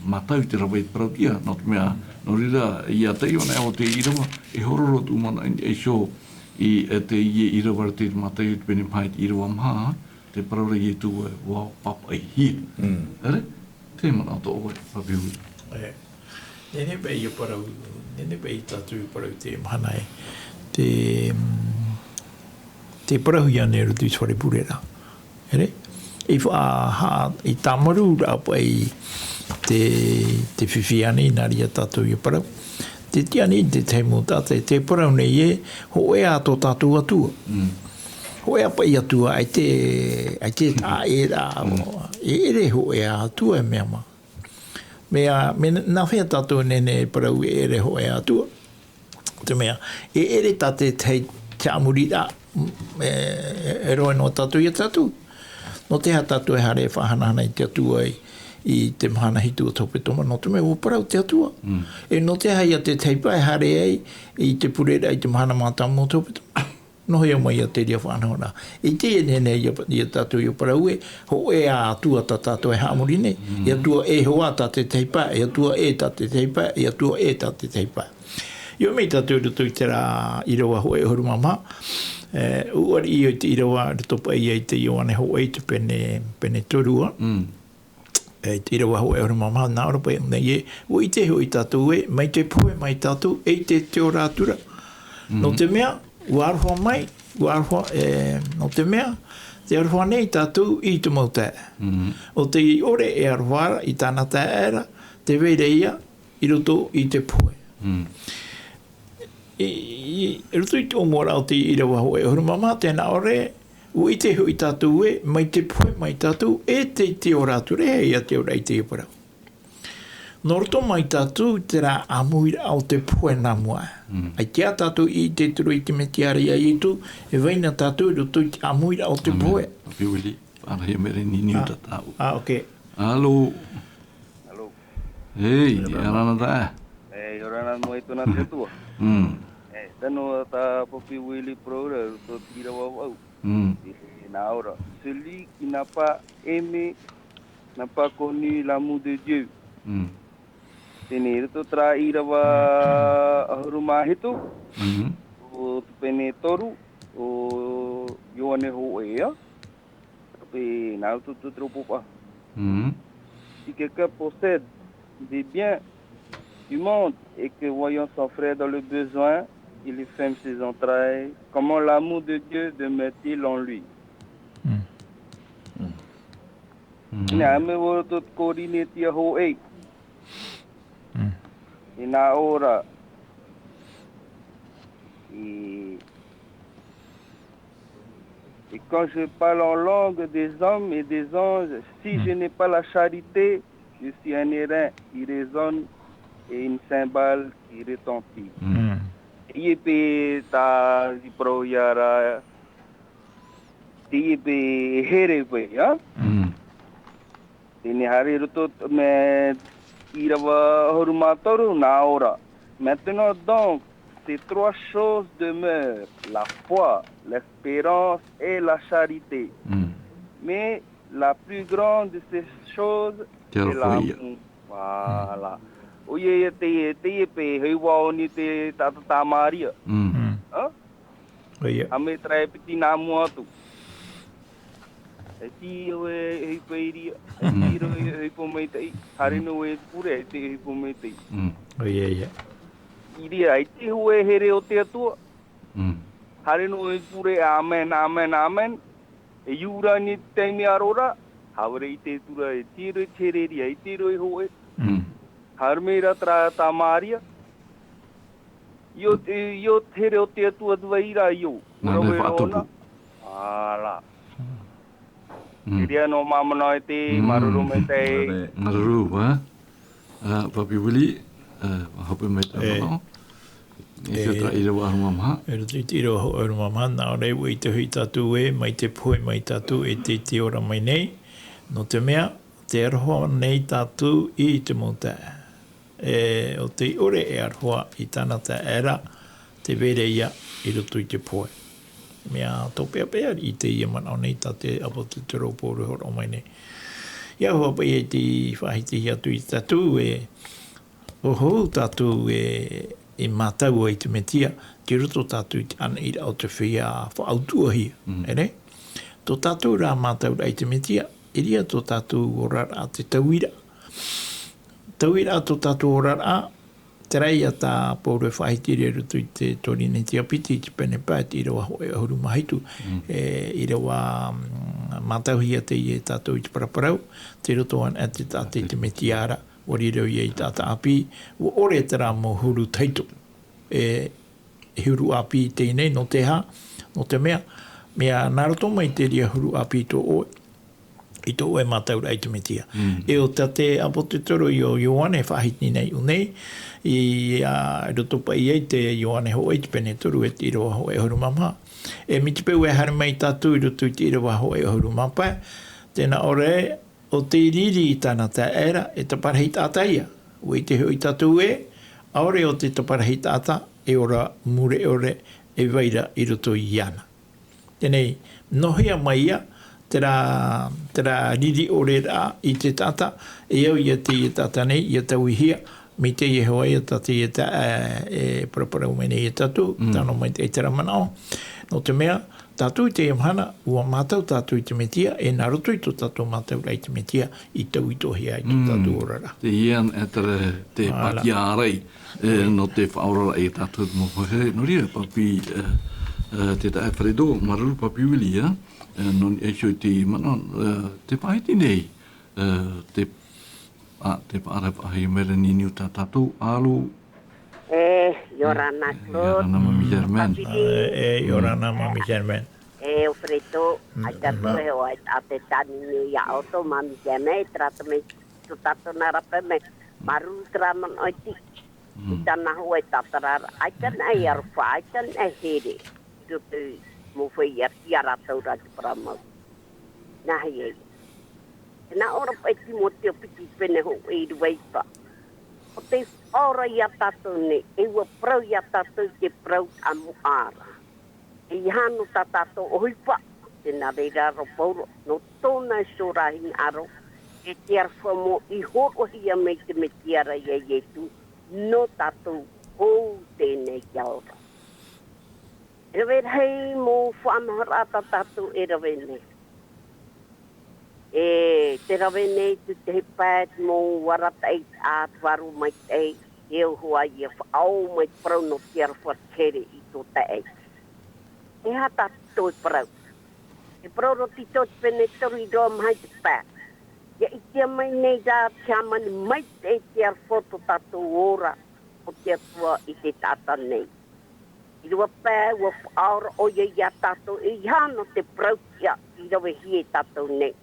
[SPEAKER 2] matau te rawa i paraukia, no te mea, no rira i a tei ona o te irawa, e hororo tu mana e sho i te irawa te matau te pene pai te irawa maha, te paraura i tu e wā papa i hia. Ere? Te mana o tō oe, Papi Willi.
[SPEAKER 4] Nene bei i parau, nene bei i tatu i parau te mahana e, te parau i ane rutu i sware purera. Ere? I i tamaru rapa i te whiwhiane i nari a tātou i parau. Te tiani te teimu tātai, te parau nei e, ho e a tō tātou atua. Ho e apa i atua, ai te tā e rā, e ere ho e a atua e mea ma. Me nā whea tātou nene parau e ere ho e a atua. Te mea, e ere tātai te amuri rā, e roe no tātou i a tātou. No te tātou e hare whahanahana i te atua i te mahana hitu o tope toma, no te mea o parau te atua. E no te hai a te teipa e hare ei i te purera i te mahana mātamu o tope toma. No hea mai a te ria whanahana. I te nene i a tātou i o parau e, ho e a atua tā tātou e haamuri nei. I atua e hoa tā te teipa, i atua e tā te teipa, i atua e tā te teipa. Io mei tātou rutu i te rā i rawa ho e horu mama. Uari i o te irawa topa i te Ioane ho e te pene torua. Te irawa ho e horu mama, nā ora pai nei e, o i te ho i tātou e, mai te poe mai tātou, e te teo rātura. No te mea, uarhoa mai, no te mea, te arhoa nei tātou i te mauta. O te ore e arhoara i tāna tā era, te veire ia, i roto i te poe. I roto i te omora o te irawa ho e horu mama, tēnā ore, o i te hui tātou e, mai te poe mai tātou, e te teo rāture, e ia te ora i te parau. Nō roto mai tātou, te rā amuira au te poe nā mua. Ai kia tātou i te turu i te metiari a i tu, e veina tātou roto i te amuira au te poe.
[SPEAKER 2] Papi Willi, whanahia mere ni niu tātou.
[SPEAKER 4] Ok.
[SPEAKER 2] Alo.
[SPEAKER 5] Alo.
[SPEAKER 2] Hei, arana tā.
[SPEAKER 5] Orana mo ito na te tua. Tano ta Papi Willi Proura, to tira wau. Na ora. Celui qui n'a pas aimé, n'a pas connu l'amour de Dieu. Tēnei rito tra i rawa ahuru māhitu, o tupene toru, o Ioane ho ea, pe nāu tu tropopa. si quelqu'un possède des biens du monde et que voyant son frère dans le besoin, il lui ferme ses entrailles, comment l'amour de Dieu demeure-t-il en lui? Ina me wo to korine tia ho ei. Ina ora. Et quand je parle en langue des hommes et des anges, si je n'ai pas la charité, je suis un airain qui résonne et une cymbale qui retentit. Iepe ta pro yara. Iepe herepe, ya? Ini hari roto me irawa horumatoru na ora. Maintenant donc, ces trois choses demeurent, la foi, l'espérance et la charité. Mais la plus grande de ces choses, c'est l'amour. Voilà. Oye te pe heiwa oni te tata Maria.
[SPEAKER 4] Oye.
[SPEAKER 5] Ame trae piti na muatu. Ti we hei peiria. Ti ro hei pomei. Hari no we pure te hei pomei.
[SPEAKER 4] Oye.
[SPEAKER 5] Iria iti hue here o te atua. Hari no we pure amen amen amen. E yura ni te mi arora. Haure i te tura e tiro tereria i tiro i hoe. Harmeira tra ta Maria. Yo tere o te atua duaira yo.
[SPEAKER 2] Nane whaatupu.
[SPEAKER 5] Ala. Iria no mamana e te maruru me te.
[SPEAKER 2] Maruru, ha? Papi Willi, hope me te mano. E te tra ira wa arumamaha.
[SPEAKER 4] E te ira wa arumamaha, nā rewa i te hui tatu e, mai te poe mai tatu e te ora mai nei. No te mea, te aroha nei tatu i te mota. O te ore e aroha i tāna te era, te vere ia i roto i te poe. Mea tō pēr pēr i te ia mana o nei tā te apo te te rōpōru horo mai nei. Ia hoa pai e te whahiti atu i tatu e oho tatu e mātau i te metia, te roto tatu i te ana i au te whia whaautua hia. Ere? Tō tatu rā mātau i te metia, iria tō tatu orara a te tauira. Tauira tō tatu orara a, te rei a tā pōre whahitiri rutu i te torine te apiti, te pene pāt, i rawa hoe ahuru mahaitu, i rawa mātauhia te i e tātou i te paraparau, te roto an te tāte te metiara, wari rau i e tāta api, o ore te rā mō huru taito, huru api tēnei no te ha, no te mea nāroto mai te ria huru api tō oe, i tō oe mātaura i te metia. E o te apo te toro i o Ioane whahitni nei unei, i roto pa i te Ioane hoa i te pene toru e te iroa hoa e huru mama. E mi te peu e hare mai tātu i roto i te iroa hoa e huru mapa. Tēnā ore, o te iriri i tāna tā era, e te parahi tātaia. Ue te hui tātu e, aore o te parahi tāta, e ora mure ore, e waira i roto i iana. Tēnei, nohia mai ia, tera riri ore rā i te tata, e au ia te i tata nei, ia tau i hia, me te i hoa ia tata i ta e paraparau mai nei i tatu, tano mai te tera manao. No te mea, tatu i te imhana, ua mātau tatu i te metia, e nā roto i tō tatu mātau i te metia, i tau i tō hia i tō tatu orara.
[SPEAKER 2] Te ian e te paki ārei, no te whaorara i tatu mo hohe, no ria papi, te tae wharedo, maruru papi Willi, non e xoi te mana, te paiti nei, te paarap ahi mera ni niu tātātou, alu.
[SPEAKER 6] Yorana Claude.
[SPEAKER 2] Yorana Mami Germain.
[SPEAKER 4] Yorana Mami Germain.
[SPEAKER 6] O Freto, ai tātou he o ai te tani ni ia auto, Mami Germain, trata me, tu tātou nara pe me, maru traman oi ti. I tāna hua i tātarara, ai tāna i arwha, ai tāna i here. Tu mo foi ia tiara taura te paramau. Nā hei ei. Nā ora pai ti mo te opiti pene ho e ruaipa. O te ora ia tātou ne, e ua prau ia tātou te prau a muara. E hano tā tātou o huipa, te nā reira ropauro, no tōna sorahin aro, e te arwha mo i horo hia me te metiara ia ietu, no tātou o tēnei iaora. E rawe hei mō whaamahara tātou e rawe nei. E te rawe nei tu te hepat mo warata e a twaru mai e e hua i e whaau mai prau no tiara whakere i tō te e. E hata tō i prau. E prau ro ti tō pene toru i roa mai te pā. Ia i tia mai nei da tia mani mai te e tiara whoto tato ora o tia tua i te tata nei. I rua pā ua whaara o ia tato e hano te prau kia i rawe hie tato nei.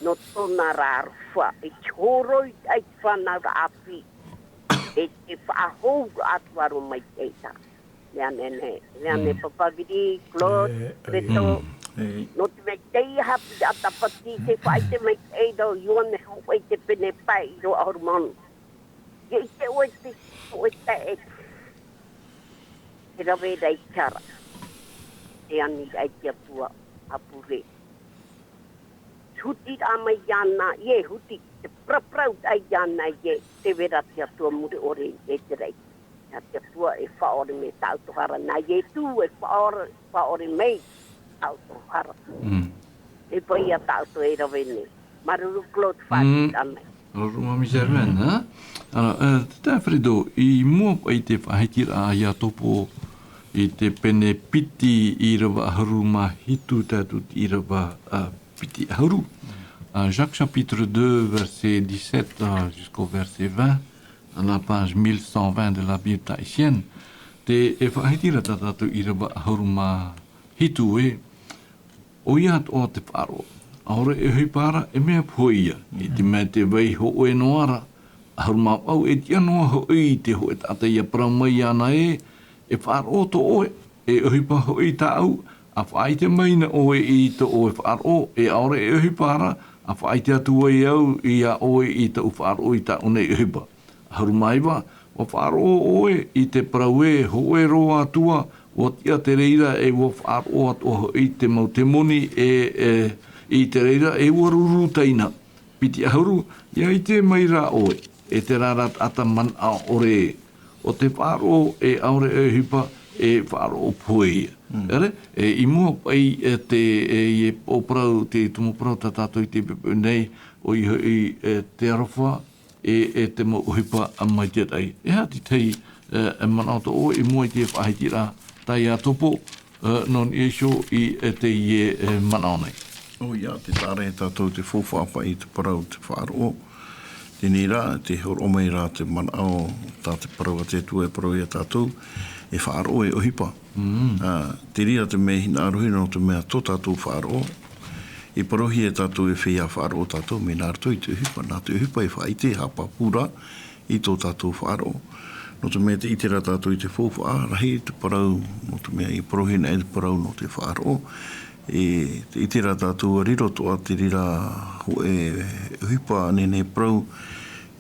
[SPEAKER 6] No tōna rāruwha, e choroi ai whanau ra api, e te whaahou atuaro mai teita. Lea ne papagiri, Claude, Preto, no te mei tei hapi atapati, te whaite mai teida o ione hoi te pene pai i roa hormonu. I te oe te e, te rawe rei kara, te ani ai te apua apure. Huti a mai yana ye huti te praprau ai yana ye te vera tia tua muri ore e te rei. Na te tua e whaore me tautohara. Na ye tu e whaore me tautohara. E pai a tauto e rawene. Maruru Claude whati a mai.
[SPEAKER 2] Oro mami Germain, ha? Ana, te Fredo, i mua ai te whahitira a ia topo i te pene piti i rawa haru ma hitu tatu i rawa piti haru. Jacques chapitre 2, verset 17 jusqu'au verset 20, à la page 1120 de la Bible tahitienne, te e whaitira tatatu i rawa haru ma hitu e, o ia o te wharo. Aore e hui para e mea puia, i te mea te wei ho oe noara, haru ma au e tia noa ho i te ho e tata ia praumai ana e wharo to oe, e hui pa ho i ta au, a whaite maina oe i to oe wharo, e aore e hui para, a whaite atua i au i a oe i ta wharo i ta une i hupa. Haru maiwa, o wharo oe i te praue ho e roa atua, o tia te reira e o wharo atua i te mau te moni i te reira e waruru taina. Piti ahuru, ia i te maira oe, e te rarat ata man a ore. O te wharo e aure e hupa e wharo puea. E i mua pai te o prau, te tumu prau tatato i te pepe nei, o i te arawha e te mo uhipa a mai te ai. E hati tei manauta o i mua i te whahitira tai a topo non iesho i te ie manaonei.
[SPEAKER 3] O ia, te tare tātou te fōwhapa i te parau te whāro. Tēnei rā, te horomei rā te manao, tā te parau a te tua e parau i a tātou, e whāro e ohipa. Te ria te mea hina arohi no te mea tō tātou whāro. E parohi e tātou e whia whāro tātou, me nā rato i te ohipa. Nā te ohipa e whaite hapa pūra i tō tātou whāro. No te mea te itera tātou i te fōwha, rahi te parau, no te mea i parohi na e te parau no te whāro. E te itera tātou a riro toa te rira ho e huipa nene prau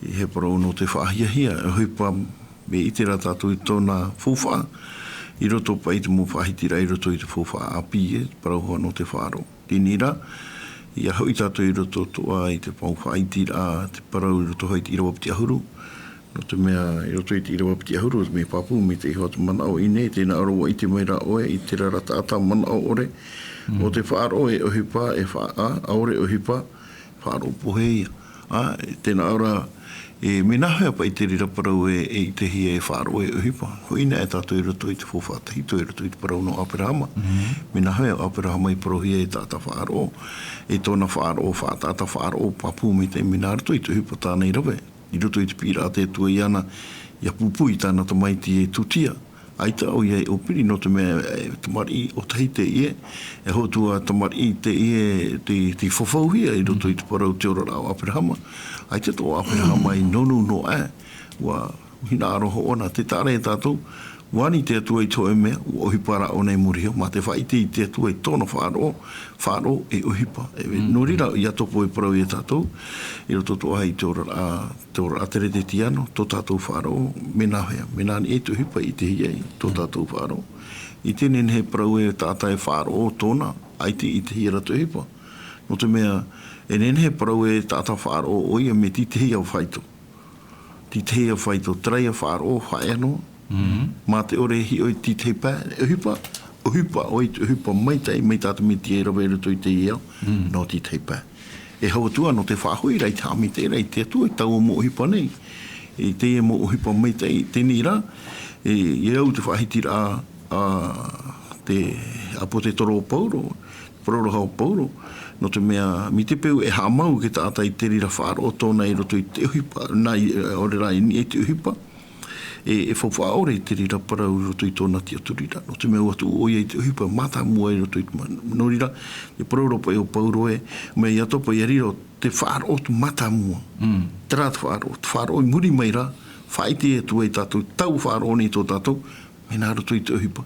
[SPEAKER 3] i he parau no te whahiahia e huipa me itera tātou i tōna fōwha i roto pa i te mō whahitira i roto i te fōwha api e parau hoa no te whāro tinira i a hoi tātou i roto toa i te pau whaitira te parau i roto hoi te irawapiti ahuru no te mea i roto i te irawapiti ahuru me papu me te ihoa te manao i ne tēnā aroa i te meira oe i te rarata ata manao ore o te whaaro e ohipa e whaa, aore ohipa, whaaro poheia. Tēnā ora, e minahea pa i te rira parau e te hia e whaaro e ohipa. Hoina e tātou i roto i te whawhatahito i roto i te parau no Aperahama. Minahea Aperahama i parohia e tāta whaaro. E tōna whaaro, whaatata whaaro, papu me te minarato i te ohipa tānei rawe. I roto i te pira a te tua i ana, ia pupui tāna tamaiti e tutia. Aita o iei o piri no te mea tamari o tahite ie, e hotua tamari te ie te whawhauhia i roto i te parau te ora rao Aperahama. Aita tō Aperahama i nonu no wa hina aroho ona te tare e tātou, wani te atua i tō e mea, o ohipara o nei murihio, ma te whaite i te atua i tōna whaaro e ohipa. No rira i atopo i parau i tātou, i roto tō hai te ora atere te tiano, tō tātou whaaro, menahea, menani e te ohipa i te hiei, tō tātou whaaro. I tēnen he parau e tātai whaaro tōna, aite i te hia rato ohipa. No te mea, e nen he parau e tātai whaaro o ia me ti te hia whaito. Ti te hia whaito, treia whaaro, whaeano, mā te ore hi oi ti te pā, ohipa, oi te ohipa mai tai, mai tātou me ti e rawe rato i te iau, no ti te pā. e hautua no te whahui rai te amite rai te atua i tau mo hipa nei. E te mo hipa mai te nira, e au te whahitira te apo te toro pauro, Paroro hao pauro, no te mea, mi te peu e hamau ke tātai te rira whaaro tōna i roto i te uhipa, nai ore rai ni e te uhipa, e whawhaore te rira parau i roto i tōna tia turira, no te mea watu oia i te uhipa, mata mua i roto i te no rira, e paroro pa e o pauro e, mea i atopa i riro, te whaaro tu mata mua, tera te whaaro i muri mai ra, whaite e tu e tātou, tau whaaro ni tō tātou, me nā roto i te uhipa,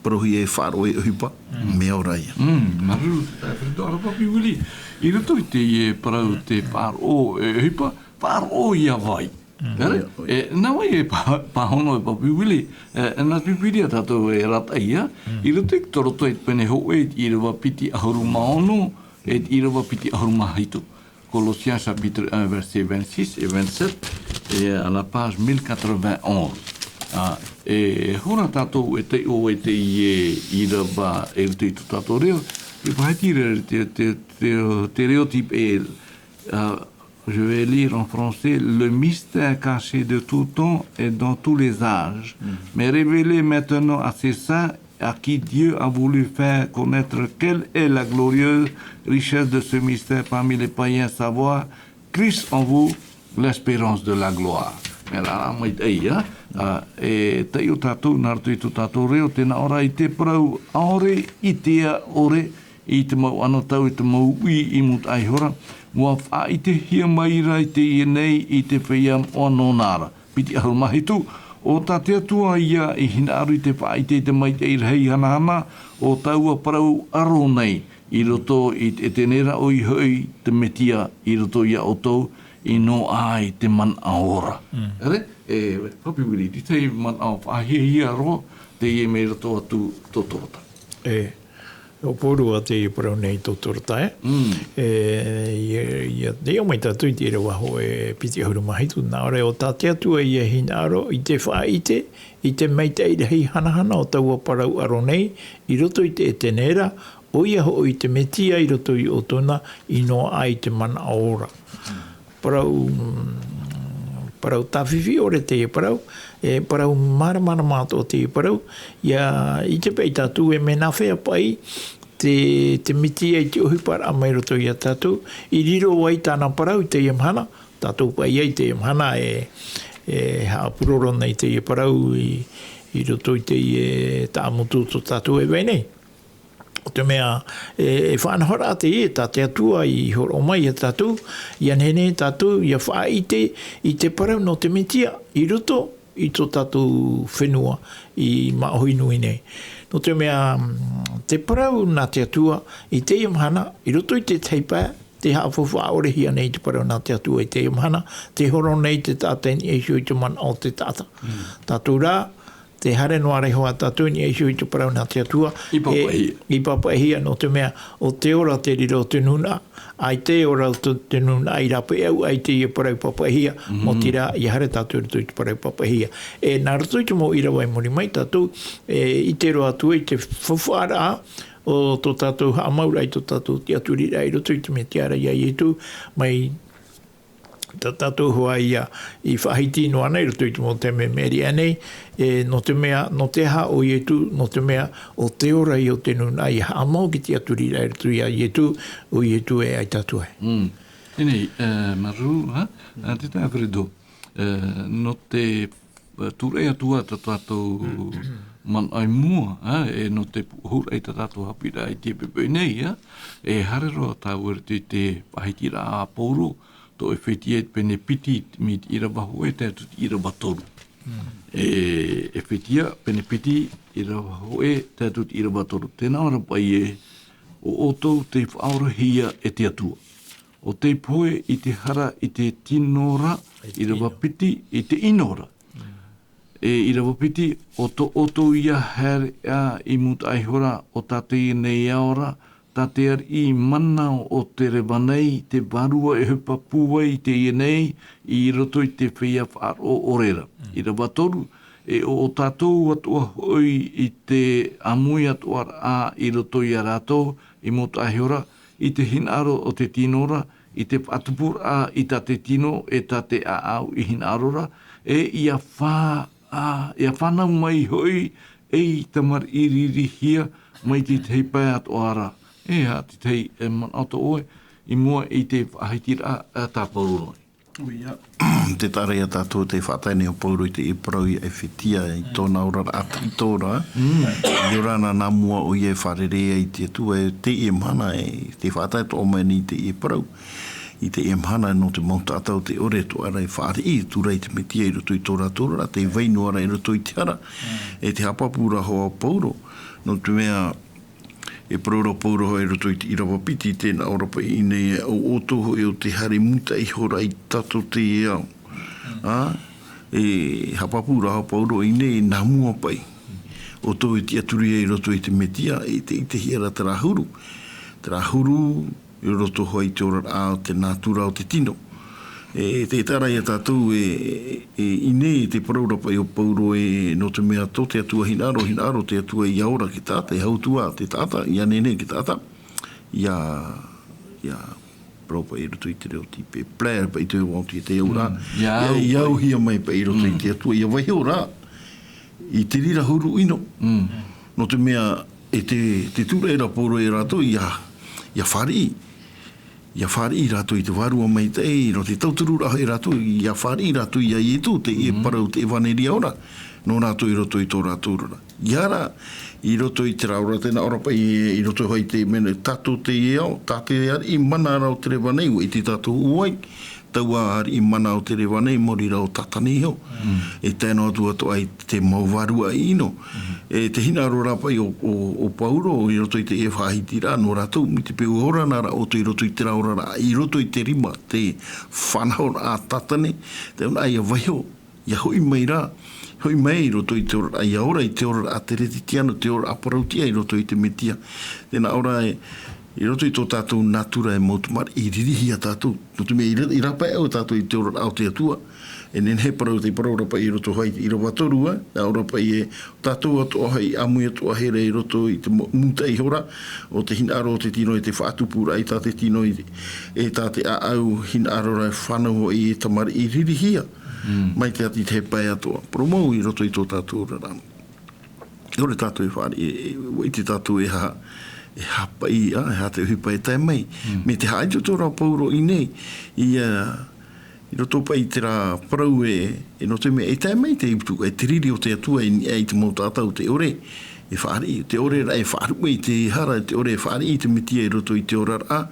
[SPEAKER 3] parohi e whaaro e uhipa, mea o raia.
[SPEAKER 2] Maru, whirido ara papi wili. I roto i te e parau te whaaro e uhipa, whaaro i a vai. Nā wai e pahono e papi wili, nā pipiria tātou e rata ia, i roto i toroto e pene ho e i rawa piti ahuru maono, e i rawa piti ahuru mahaitu. Colossiens chapitre 1, verset 26 et 27, et à la page 1091. E hora tātou e te o e te i rawa e te tu tātou reo, e pahetire te reo type e, je vais lire en français, le mystère caché de tout temps et dans tous les âges, mais révélé maintenant à ses saints à qui Dieu a voulu faire connaître quelle est la glorieuse richesse de ce mystère parmi les païens, savoir Christ en vous, l'espérance de la gloire. Me rara mai tei, e tei o tātou, nārato i tu tātou reo, tēnā ora i te parau aore, i tea ore, i te mau anotau, i te mau ui i mut aihora, mua wha i te hia maira i te ienei, i te whiam o nonara. Piti ahur mahitu, o tā te atua ia i hina aru i te wha i te mai te irhei hana, o taua parau aro nei, i roto i te nera o i hoi te metia, i roto ia o tau, i no ai te man aora. Ere, papi wiri, di te man au whahia roa, te ie me rato atu totorota.
[SPEAKER 4] O poru a te parau nei totorota, Te o mai tatu i te rewa ho e piti ahuru mahitu, nā ore o tā te atua i e hina aro, i te whaite, i te meita i rei hanahana o taua parau aro nei, i roto i te etenera, o ia ho i te metia i roto i o tona, i no ai te mana aora. Parau tawhiwhi ore te e parau maramara mātua te e parau, i te pei tātou e mena whea pai, te miti ai te uhipara a mai roto i a tātou, i riro wai tāna parau i te iamhana, tātou pai ai te iamhana e haapuroro nei te e parau i roto i te tāmutu to tātou e weinei. O te mea, whanahora te tā te atua i horo mai a tātou, i anhene tātou, i a whaite, i te parau no te metia, i roto, i tō tātou whenua, i maohinui nei. No te mea, te parau nā te atua, i te iamhana, i roto i te teipā, te hawhawha orehia nei te parau nā te atua i te iamhana, te horo nei te tātai ni eisio i te man o te tāta. Tātou rā, te hare noa rei hoa tātou ni eisio i te parau nā te atua. I papahia no te mea o te ora te riro te nuna, ai te ora te nuna ai rape au, ai te i parau papahia, mo tira i hare tātou rito i te parau papahia. Nā rato i te mo ira wai mori mai tātou, i te roa atua i te whawhara o tō tātou hamaura i tō tātou te aturira i roto i te me te ara i etu, mai tātou hoa ia i whahiti no ana i roto i te mo te me meri anei, no te mea, no te ha o ietu, no te mea o te ora i o te nuna i hamau ki te aturira i roto i a ietu, o ietu e ai tātou e.
[SPEAKER 2] Tēnei, Maru, te tā whirido, no te tūrei atua ta tātou man ai mua, no te hurei ta tātou hapira i te pepe nei, e harero tā wera te pahitira a pōro, to e whetia pene piti mi te irawa hoe te atu te irawa toru. E whetia pene piti irawa hoe te atu te irawa toru. Tēnā ora pai o otou te whaurahia e te atua. O te poe i te hara i te tinora, irawa piti i te inora. Irawa piti o to otou ia here a i muta aihora o tate nei aora, tate ar i mana o te rewanei, te varua e hupa pua i te ienei, i roto i te whia whaaro orera. I rawa toru, o tātou atua hoi i te amui atua a i roto i a rātou, i moto ahiora, i te hinaro o te tinora, i te atupura i ta te tino e ta te au i hina arora e ia whanau mai hoi e i tamar iriri hia mai te tei pai atu ara e ha te tei e man ato oe i mua i te whaitira a tā pauroi.
[SPEAKER 3] Te tare a tātou te whataine o pauru i te iprau i e whitia i tōna ora atu i tōra. I orana nā mua o i e wharerea i te atua e te e mana e te whatai tō mani i te iprau. I te e mana no te mauta atau te ore to ara i whaare i tura i te metia i roto i tōra tōra, te vainu ara i roto i te ara. E te hapapura hoa pauro. No te mea e pauro hoi roto i te irawapiti tēnā orapa i nei au otoho e o te hari muta i hora i tato te e au. E hapapura hao pauro i nei nā mua pai. O tō i te aturi e roto i te metia i te hiara te rahuru. Te rahuru i roto hoi te ora ao te nātura o te tino. E te tara i a tātou i nei te paraurapa i o pauro e no te mea tō te atua hinaro te atua i aora ki tāta, i hautua te tāta, i anene ki tāta, ia paraupa i roto i te reo tipe, player pa i te wauti i te aura, i au hia mai pa i roto i te atua, i a wahi ora, i te rira huru ino, no te mea e te tura e ra pauro e rato, ia whari ia whare i rato i te warua mai te no te tauturu raho i rato, ia whare i rato i a i tu, te e parau te evaneri ora, no rato i roto i tō rato ora. Iara, i roto i te raura tēnā orapa, i roto hoi te mene tato te e au, tate e ari i mana rau te rewa nei, i te tato uai, taua ari i mana o te rewa nei, mori rau tatani heo. E tēnā atua to ai te mauwarua i ino. E te hina rorapa i o pauro, i roto i te e whahitira, no rato, mi te peu horanara o to i roto i te raurara, i roto i te rima, te whanahor a tatane, te una ai a waiho, ia hoi mai rā, hoi mai i roto i te ora, ai a ora i te ora a te reti tiano, te ora aparautia i roto i te metia. Tēnā ora i roto i tō tātou natura e mautumar, i ririhi a tātou, no te mea i rapa e o tātou i te ora ao te atua, e nen he parau te parau rapa i roto hai i rawa toru, a rapa i e tātou atu ahai amui atu ahere i roto i te muta i hora, o te hina aro te tino i te whaatupura i tā te tino i e tā te au hina aro rai whanau i e tamari i ririhia, mai te ati te pai atua, promau i roto i tō tātou rara. E ore tātou i whari, i te tātou e hapa i, e ha te uhipa e tai mai, me te haideo tō rā pauro i nei, i roto pa i te rā parau no te mea, e tai mai te iputu, e te riri o te atua i te mautatau te ore, e whaari, te ore rai whaaru i te hara, te ore whaari i te mitia i roto i te ora rā,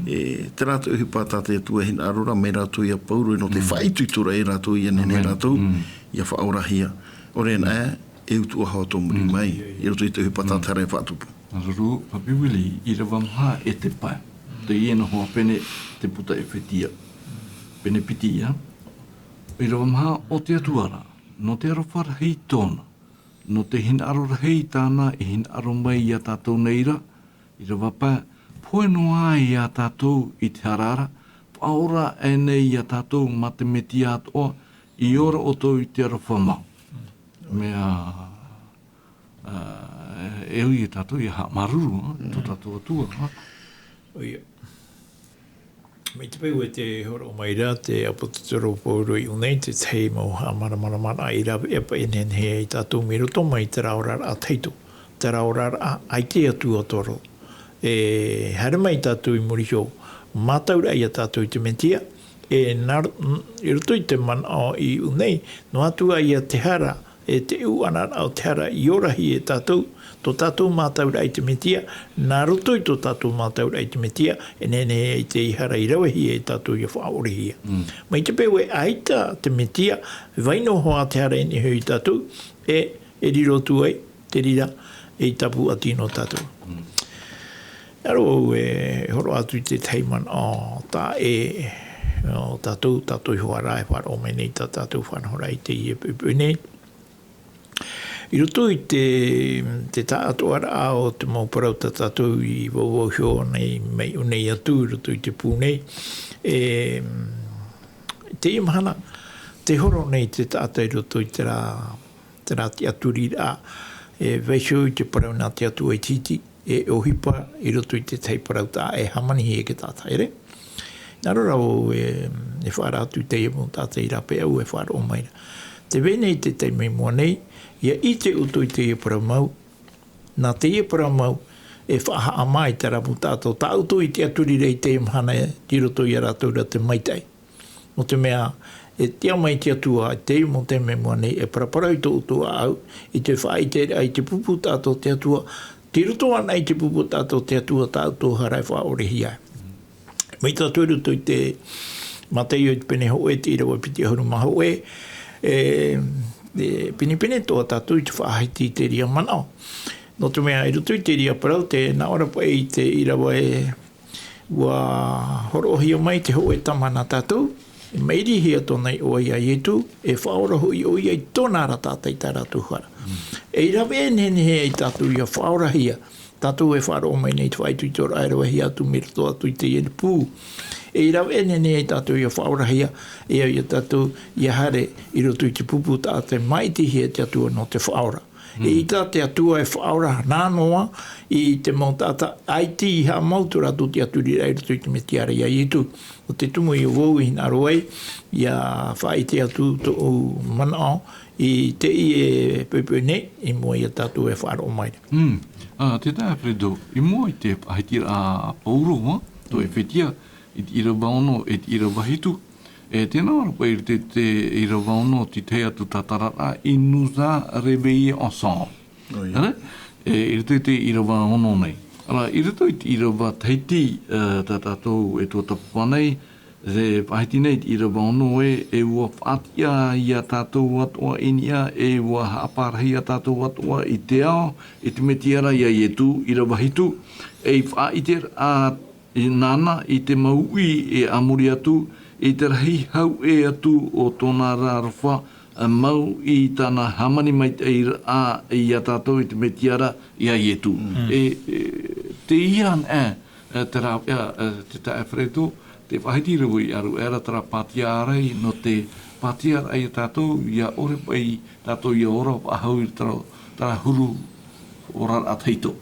[SPEAKER 3] te rātou uhipa tā te atua hin arora, me rātou i a pauro, no te whaituitura e rātou i anene rātou, i a whaorahia. Ore nā, e utu aha o tō muri mai, i roto i te uhipa tā te hara e whaatupu.
[SPEAKER 2] Aruru, papiwili, i rawa mha e te pai, te iena hoa pene te puta e whetia. Pene piti ia, i rawa mha o te atuara, no te arowhara hei tōna, no te hin arora hei tāna i hin aro mai i a tātou neira, i rawa pai, poe noa i a tātou i te harara, paora e nei i a tātou ma te meti atoa, i ora o tō i te arowha mau. Mea, eo i tātou i ha maruru, tō tātou atua.
[SPEAKER 4] Oia. Mei te pēu e te horo mai rā, te apototoro pōro i unei, te tei mau ha maramana i rā epa enen he i tātou mi roto mai te raorara a teito, te raorara a ai te atu o toro. E hara mai tātou i moriho, mātaura i a tātou i te mentia, e i roto i te mana i unei, no atua i a te hara, e te u ana au te hara i orahi e tātou, tō tātou mātaura i te metia, nā roto i tō tātou mātaura i te metia, e nene i te ihara i rawahi e tātou i a whaorehia. Mai te pēwe aita te metia, vaino hoa te hara ene hui tātou, e riro tuai, te rira, e tapu atino tātou. Aro horo atu i te teiman tā tātou i hoa rai whara o menei tātou whanahora i te i e pupunei. I roto i te tātoara o te mauparau tātou i wawauhio nei mei unei atu, roto i te pūnei. Te imahana, te horo nei te tātou i roto i te rā te aturi rā, weisho i te parau nā te atu e titi, e ohipa i roto i te teiparau tā e hamani e ke tātai re. Naro rau e whara atu te e mo tātai rape au e whara o maira. Te wene i te te me mua nei, ia i te utu i te e para mau, nā te e para mau, e whaha a mai te rapu tātou. Tā utu i te aturi rei te mhana e tiroto i a rātou te maitai. Mo te mea, e tia mai te atua ai te mo te me mua nei, e paraparau i tō utua au, i te wha i te pupu tātou te atua, tiroto ana i te pupu tātou te atua tātou harai wha orehi ai. Mai tātou ruto i te matei o te pene hoe, te irawa piti ahuru maha hoe, pini toa tātou i te whaahiti te ria manao. No te mea i ruto i te ria parau, te na ora pa i te irawa ua horohi o mai te hoe tamana tātou, e meiri hia tōna i oa ia ietu, e whaora hui o ia i tōna ara tātai tā rātou hara. E irawe e nene hea i tātou ia whaora hia, tātou e whaara o mai nei te whaitu i tōra aeroa hia atu mira tō atu i te iene pū. E irawe e nene hea i tātou ia whaora hia, e au ia tātou ia hare i roto i te pupu tātai mai te hea te atua no te whaora. E i tā te atua e whaora nānoa i te mau tāta aiti i ha mautura tu te aturi rei roto i te metiara ia itu. O te tumu i o wau i nā roai, ia whai te atu tō manao i te i e pepene i mua i a tātou e whaara o maire.
[SPEAKER 2] Te tā Fredo, i mua i te haitira a Pauroa, tō e whetia, i te irawa ono e te irawa hitu, e tēnā rapa i te irawa ono ti te atu tatarara i nuza reveille ensemble. I te irawa ono nei. Ara, i rito i te irawa teiti tā tātou e tō tapuanei, e pahiti nei te irawa ono e ua whaatia i a tātou atua inia, e ua haaparahi a tātou atua i te ao, e te metiara i a ietu, irawa hitu, e whaiter a nana i te maui e amuri atu, i te rahi hau e atu o tōna rārawha mau i tāna hamani mai i a tātou i te metiara i a ietu. Te ian te rā, te tā Fredo, te whahiti rewu i aru era tara pātia arai no te pātia arai a tātou i a ore pai tātou i a ora ahau i tara huru ora a teito.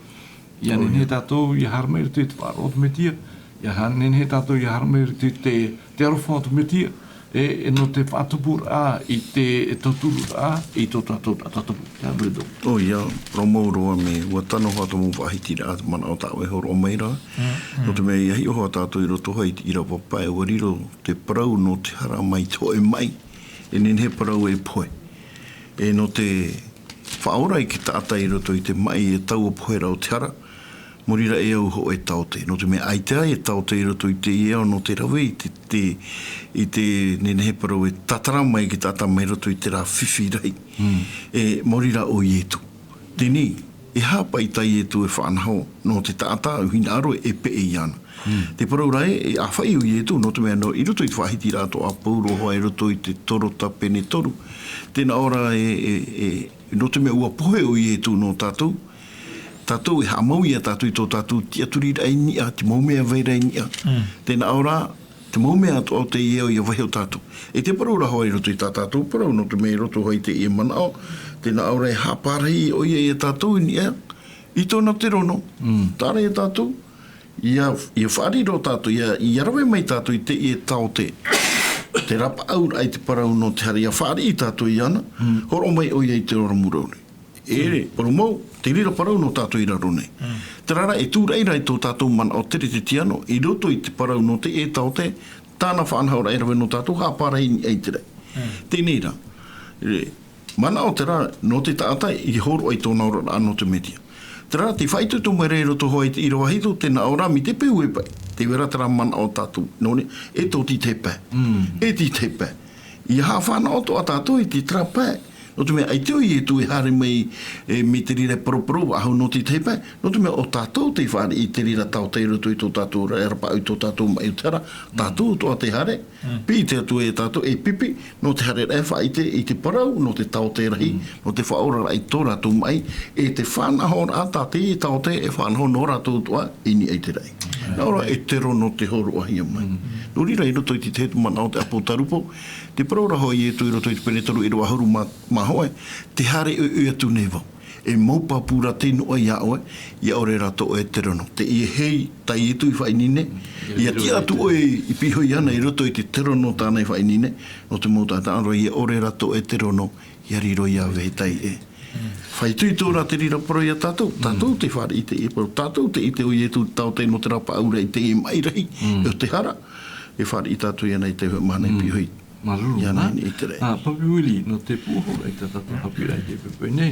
[SPEAKER 2] Ia nene tātou i a haramei te whāro o te metia, ia nene tātou i a haramei te arofa o te metia, e no te whātupur a i te toturu a i tō tātou a tātou. Ia Fredo.
[SPEAKER 3] O ia, promooroa me, ua tano hata mō whahiti rā mana o tāu e horo o meira. No te mea iahi oha tātou i roto hai i rawa pae, ua riro te parau no te hara mai toe mai, e nene he parau e poe. E no te whaora i ki tātai i roto i te mai e tau o poe rau te hara, morira e au ho e taute. No te mea aitea e taute i roto i te iao no te rawe i te nene he parau e tatara mai ki tata mai roto i te rā whiwhi rei. E morira o ietu. Tēnei, e hapa i tai ietu e whanahau no te tata uhina aro e pe e iana. Te parau rai e awhai o ietu no te mea no i roto i te whahiti rāto a pauro hoa i roto i te toro tapene toru. Tēnā ora no te mea ua pohe o ietu no tātou. Tātou e hamau ia tātou i tō tātou ti aturi rai nia, te maumea vei rai nia. Tēnā ora, te maumea atu au te ieo i a wahi o tātou. E te parau raho i roto i tā tātou parau, no te mea roto hoi te ie manao. Tēnā ora e haparahi o ia i a tātou i nia, i tōna te rono. Tāra i a tātou, ia whaariro tātou, i arawe mai tātou i te ie tau te. Te rapa aur ai te parau no te hari, ia whaari i tātou i ana, horo mai o ia i te ora murauri. Ere, paru mau, te rira parau no tātou i raro nei. Te rara e tūreira i tō tātou mana o tere te tiano, i roto i te parau no te e tau te, tāna whanhaura e rawe no tātou, hāpara i ei te rei. Tēnei rā. Mana o te rā, no te tāta, i horo ai tōna ora anō te metia. Te rā, te whaitu tō mai rei roto hoi te iroahito, tēnā ora mi te peu e pai. Te wera te rā mana o tātou, nōne, e tō ti te pai. E ti te pai. I hāwhana o tō a tātou i te tra pai. No te mea, ai teo i e tu e hare mei me te rira paroparo, ahu no te teipai, no te mea, o tātou te whare i te rira tau te roto i tō tātou rapa au tō tātou mai utara, tātou toa te hare, pi te atu e tātou e pipi, no te hare rai wha i te parau, no te tau te rahi, no te whaora rai tō rātou mai, e te whanahor a tā te i tau te, e whanahor no rātou toa, ini ei te rai. Nā ora, e tero no te horo ahia mai. No rira i roto i te tetu mana o te apo tarupo, te paraura hoi e tu i roto i te penetaru i roa huru ma hoe, te hare atu nevau. e maupa pura tino ai au ia ore rato e te rono. Te i hei tai etu i whainine, ia ti atu oe i piho i ana i roto i te te rono tāna i whainine, no te mōta tāro ia ore rato e te rono, ia riro ia veitai e. Whai tui tōra te rira paro ia tātou, tātou te whare i te e paro, tātou te i te oi e tu tau te no te rapa aura i te e mai rei, e te hara, e whare i tātou ia nei te mana i piho i.
[SPEAKER 2] Maruru,
[SPEAKER 3] ia nei i te rei.
[SPEAKER 2] Papi Wili, no te pūho i te tātou hapi rai te pepe nei,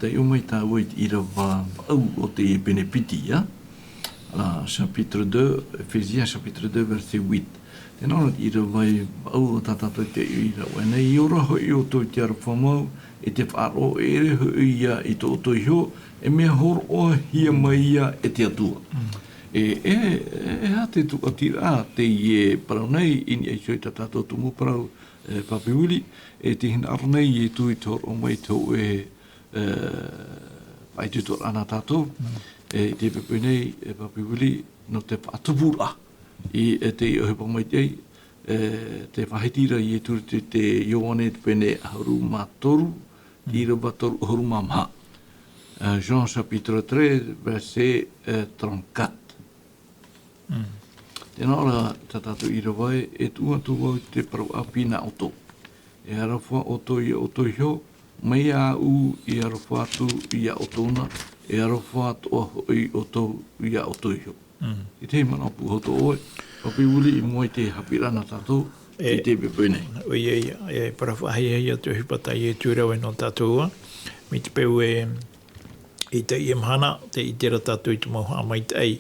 [SPEAKER 2] te umai tā oi i rawa au o te benepiti, chapitre 2, Ephésiens chapitre 2, verset 8. Tēnā i rawa au o tā tātou te i rawa. Nei i ora hoi o tō te ara whamau, e te whaaro e re hui ia i tō tō hio, e mea horo o hia mai ia e te atua. E ha te tuka tira te i e parau nei, ini ai soi tā tātou tumu parau Papi Wili, e te hina aro nei e tui tō o mai tō ai te tō ana tātou, e te pepe nei Papi Wili no te whaatupura. I te i ohepa mai tei, te whahitira i e turi te Ioane te pene hauru mātoru, i raba toru hauru māmaha. Jean chapitre 3, verset 34. Tēnā ora tātātou i rawai, e tua tua te parau apina o tō. E arawha o tō i o tō hio, mai a u i arawha atu i a o tōna, e arawha atu i o tō i a o tō hio. I te mana pu hoto oe, Papi Wili i moi te hapirana tātou, i te pepe nei.
[SPEAKER 4] E parawhahi hei atu hipatai e tūrawe no tātou, mi te peu i te i mhana, te i tera tātou i te mauha mai tei,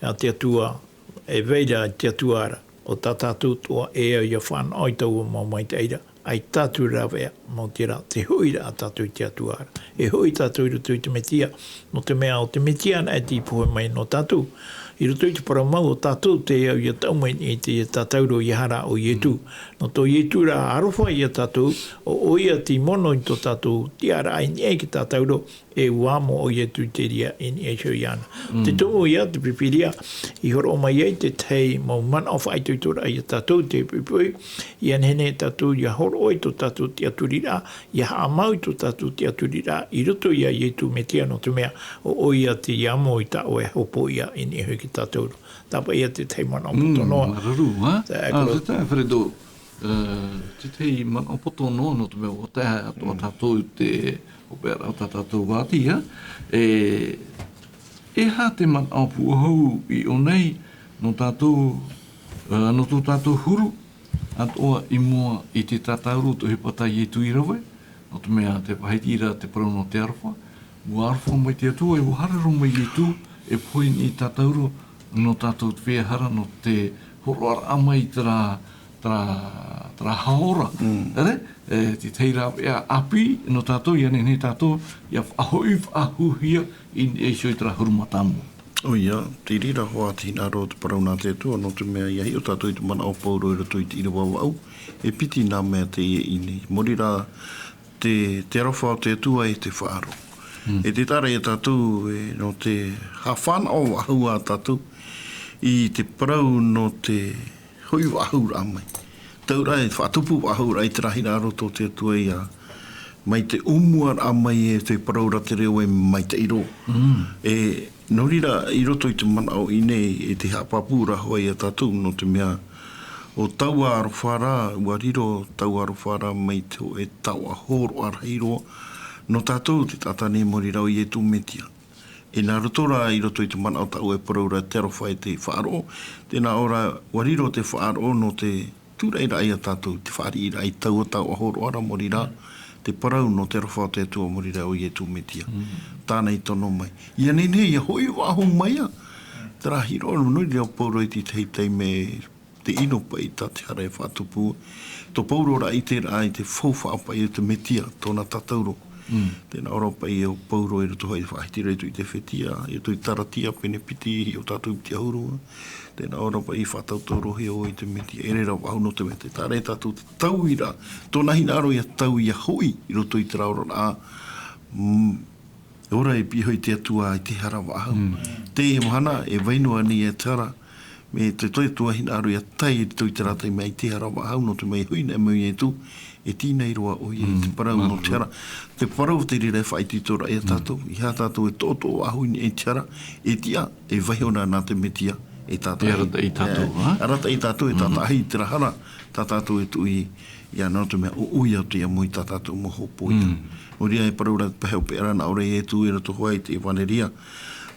[SPEAKER 4] a te atua, e veira te atua ara, o tā tātou toa e au ia whana ai tau o mau mai teira, ai tātou rawea mau tira, te huira a tātou te atua ara. E hui tātou i rutu i te metia, no te mea o te metia na e ti puhe mai no tātou, i rutu i te paramau o tātou te au ia taumai i te tātauro i hara o ietu. No tō ietu ra arofa i a tātou, o oia ti mono i tō tātou, ti ara ai ni ki tātauro, e uamo o ietu te ria i ni e shau i ana. Te tōmo i a te pipiria, i horo o mai ei te tei mau mana o whaitu i tōra i a tātou te pipui, i anhene tātou i a horo oi tō tātou te aturira, i a haamau tō tātou te aturira, i roto i a ietu me tia no te mea, o oia te iamo i tā o e hopo i a i ni e tātou. Tāpa ia te tei mana o poto noa.
[SPEAKER 2] Mararu, ha? Te tei Fredo, te tei mana o poto noa no te mea o te ato a tātou te opera o tātou wāti, ha? E ha te mana o puahau i o nei no tātou huru, atoa i mua i te tātauru to hipatai e tui rawe, no te mea te pahitira te parau no te arwha, mua arwha mai te atua, e uhararo mai i tu, e poin i tātauro no tātou te whehara no te horoar amai tra haora. Te teira ea api no tātou, ia nene tātou, ia ahoi ahuhia i e soi tra hurumatamu.
[SPEAKER 3] O ia, te rira hoa tina ro te parau nā te atua, no te mea ia hi o tātou i te mana o pauro i rato i te irawawa au, e piti nā mea te ie ini. Morira te arawha o te atua e te whaaro. E te tara e tātou no te hawhana o wahua tātou i te parau no te hui wahura amai. Taura e whatupu wahura i te rahira aro tō te atua ia mai te umuar amai e te parau ra te reo e mai te iro. E norira i roto i te mana o inei e te hapapura hoa i a tātou no te mea o taua arowhara, wariro taua arowhara mai te o e taua horo arheiro no tātou te tātane mori rau i e tū metia. E nā rotora i roto i te mana o tau e paraura te arowhai te whaaro. Tēnā ora wariro te whaaro no te tūreira i a tātou te whaari ira i tau o tau ahoro ara mori rā. Te parau no te arowhai te atua mori rau i e tū metia. Tānei tono mai. Ia nene ia hoi waho mai a. Te rahiro no nui reo pauro i te teiptei me te ino pa i tāte hara e whātupu. Tō pauro ra i te rā i te whauwhaapa i te metia tōna tātauro. Tēnā ora i o pauro e roto hoi whaitira i tui te whetia, i tui taratia pene piti i o tātou i te aurua. Tēnā ora i whatautoro he o i te meti e rera wau no te mete. Tā re tātou te tauira, tōna hinaro i a tau i a hoi i roto i te raura a ora e pihoi te atua i te hara wahau. Te e mohana e wainua ni e tara Me te toi tua hina aru ia tai toi te rata i mei te harawa au no te mei huina e mei e tu e tīna i roa o i te parau no te hara. Te parau te rire whai titora e tātou, i ha tātou e tōtō ahuini e te hara, e tia, e vaiona nā te metia e tātou.
[SPEAKER 2] E arata i tātou, ha?
[SPEAKER 3] Arata i tātou e tātou ahi te rahara, tā tātou e tui ia nā te mea o ui au te amui tā tātou mo hopo i tā. O ria e parau rā te paheo pe arana, ore e tu e rato hoai te waneria,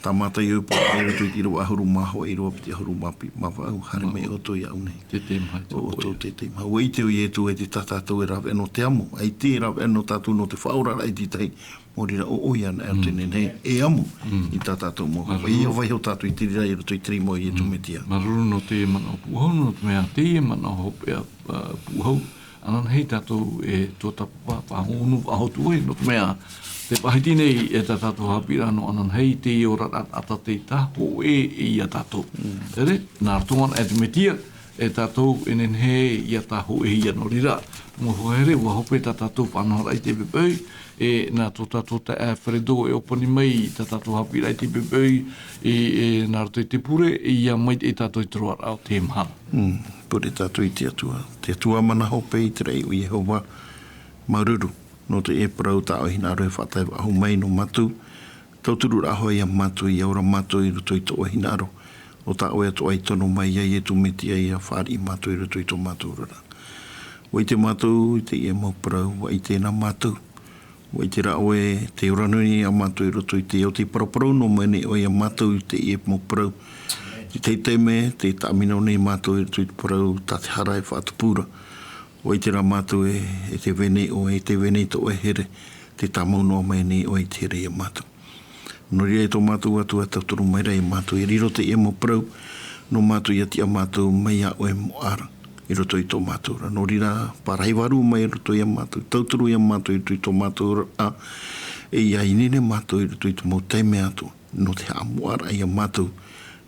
[SPEAKER 3] tā mātai au po e rato i tiro ahuru maho e roa piti ahuru mapi mawa au hare mei o toi au nei.
[SPEAKER 2] Te te mai te
[SPEAKER 3] O tō te te maha. Ua i te ui e tu e te tātātou e rawe eno te amo. Ai te rawe eno tātou no te whaurara i titei. Mōrira o oiana e te nene e amo i tātātou moho. I o vai ho tātou i tirira i rato i trimo i e tu metia.
[SPEAKER 2] Maruru no te mana o puhau no te mea te mana o hopea puhau. Anan hei tātou e tō tapa pahonu ahotu e no te mea. Te pahiti nei e tā tātou hapira no anan hei te i ora ata te taho e i a tātou. Tere, nā ratongan e te metia e tātou enen he i a taho e i a norira. Mo hoere ua hope tā tātou whanahara i te pepeu e nā tō tātou te Alfredo e opani mai tā tātou hapira i te pepeu e nā rato i te pure i a mai e tātou i troar au te mahana.
[SPEAKER 3] Pure tātou i te atua. Te atua mana hope i te rei o Yehova Maururu. No te e parau tā o hina aroe whatai wa ahu mai no matu. Tauturu raho i a matu i aura matu i ruto i tō o hina aro. O tā oe ato ai tono mai ia i tu metia i a whāri i matu i ruto i tō matu rara. Wa i te matu, i te e mau parau, wa i te na matu. Wa i te rao e te uranui a matu i ruto i te o te paraparau no mene o i a matu i te e mau parau. I te teme, te tāmina o nei matu i ruto i te parau, tā te hara e whātupura. O i te rā mātou e te vene o e te vene to e here, te tamau no mai nei o e te here e mātou. No ria e tō mātou atu a tauturu mai rei mātou, e riro te e mo prau, no mātou i ati a mātou mai a o e mo ara, i roto i tō mātou. No rira paraiwaru mai i roto i a mātou, tauturu i a mātou i roto i tō mātou a, e ia inene mātou i roto i tō mau teime atu, no te ha mo ara i a mātou,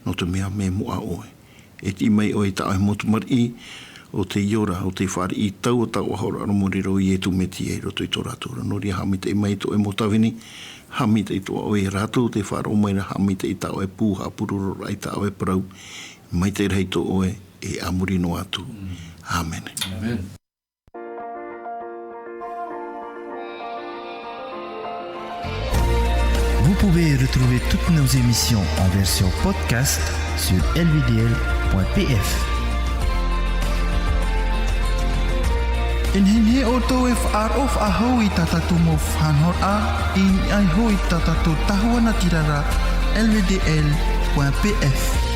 [SPEAKER 3] no te mea me mo a oe. E ti mai o e ta ai motu mari o te iora, o te whare i tau o tau ahora aro moriro i e tu meti e roto i tō rātou. Nori hamite i mai tō e motawini, hamite i tō o e rātou, te whare o mai na hamite i tau e pūha pururo rai tau e parau, mai te rei tō o e amuri no atu. Amen.
[SPEAKER 2] Amen.
[SPEAKER 1] Vous pouvez retrouver toutes nos émissions en version podcast sur lvdl.pf. In hinhe o tō e whaarof a hou i tatatu mo whanhor a, in ai hou i tatatu tahuana tirara lvdl.pf.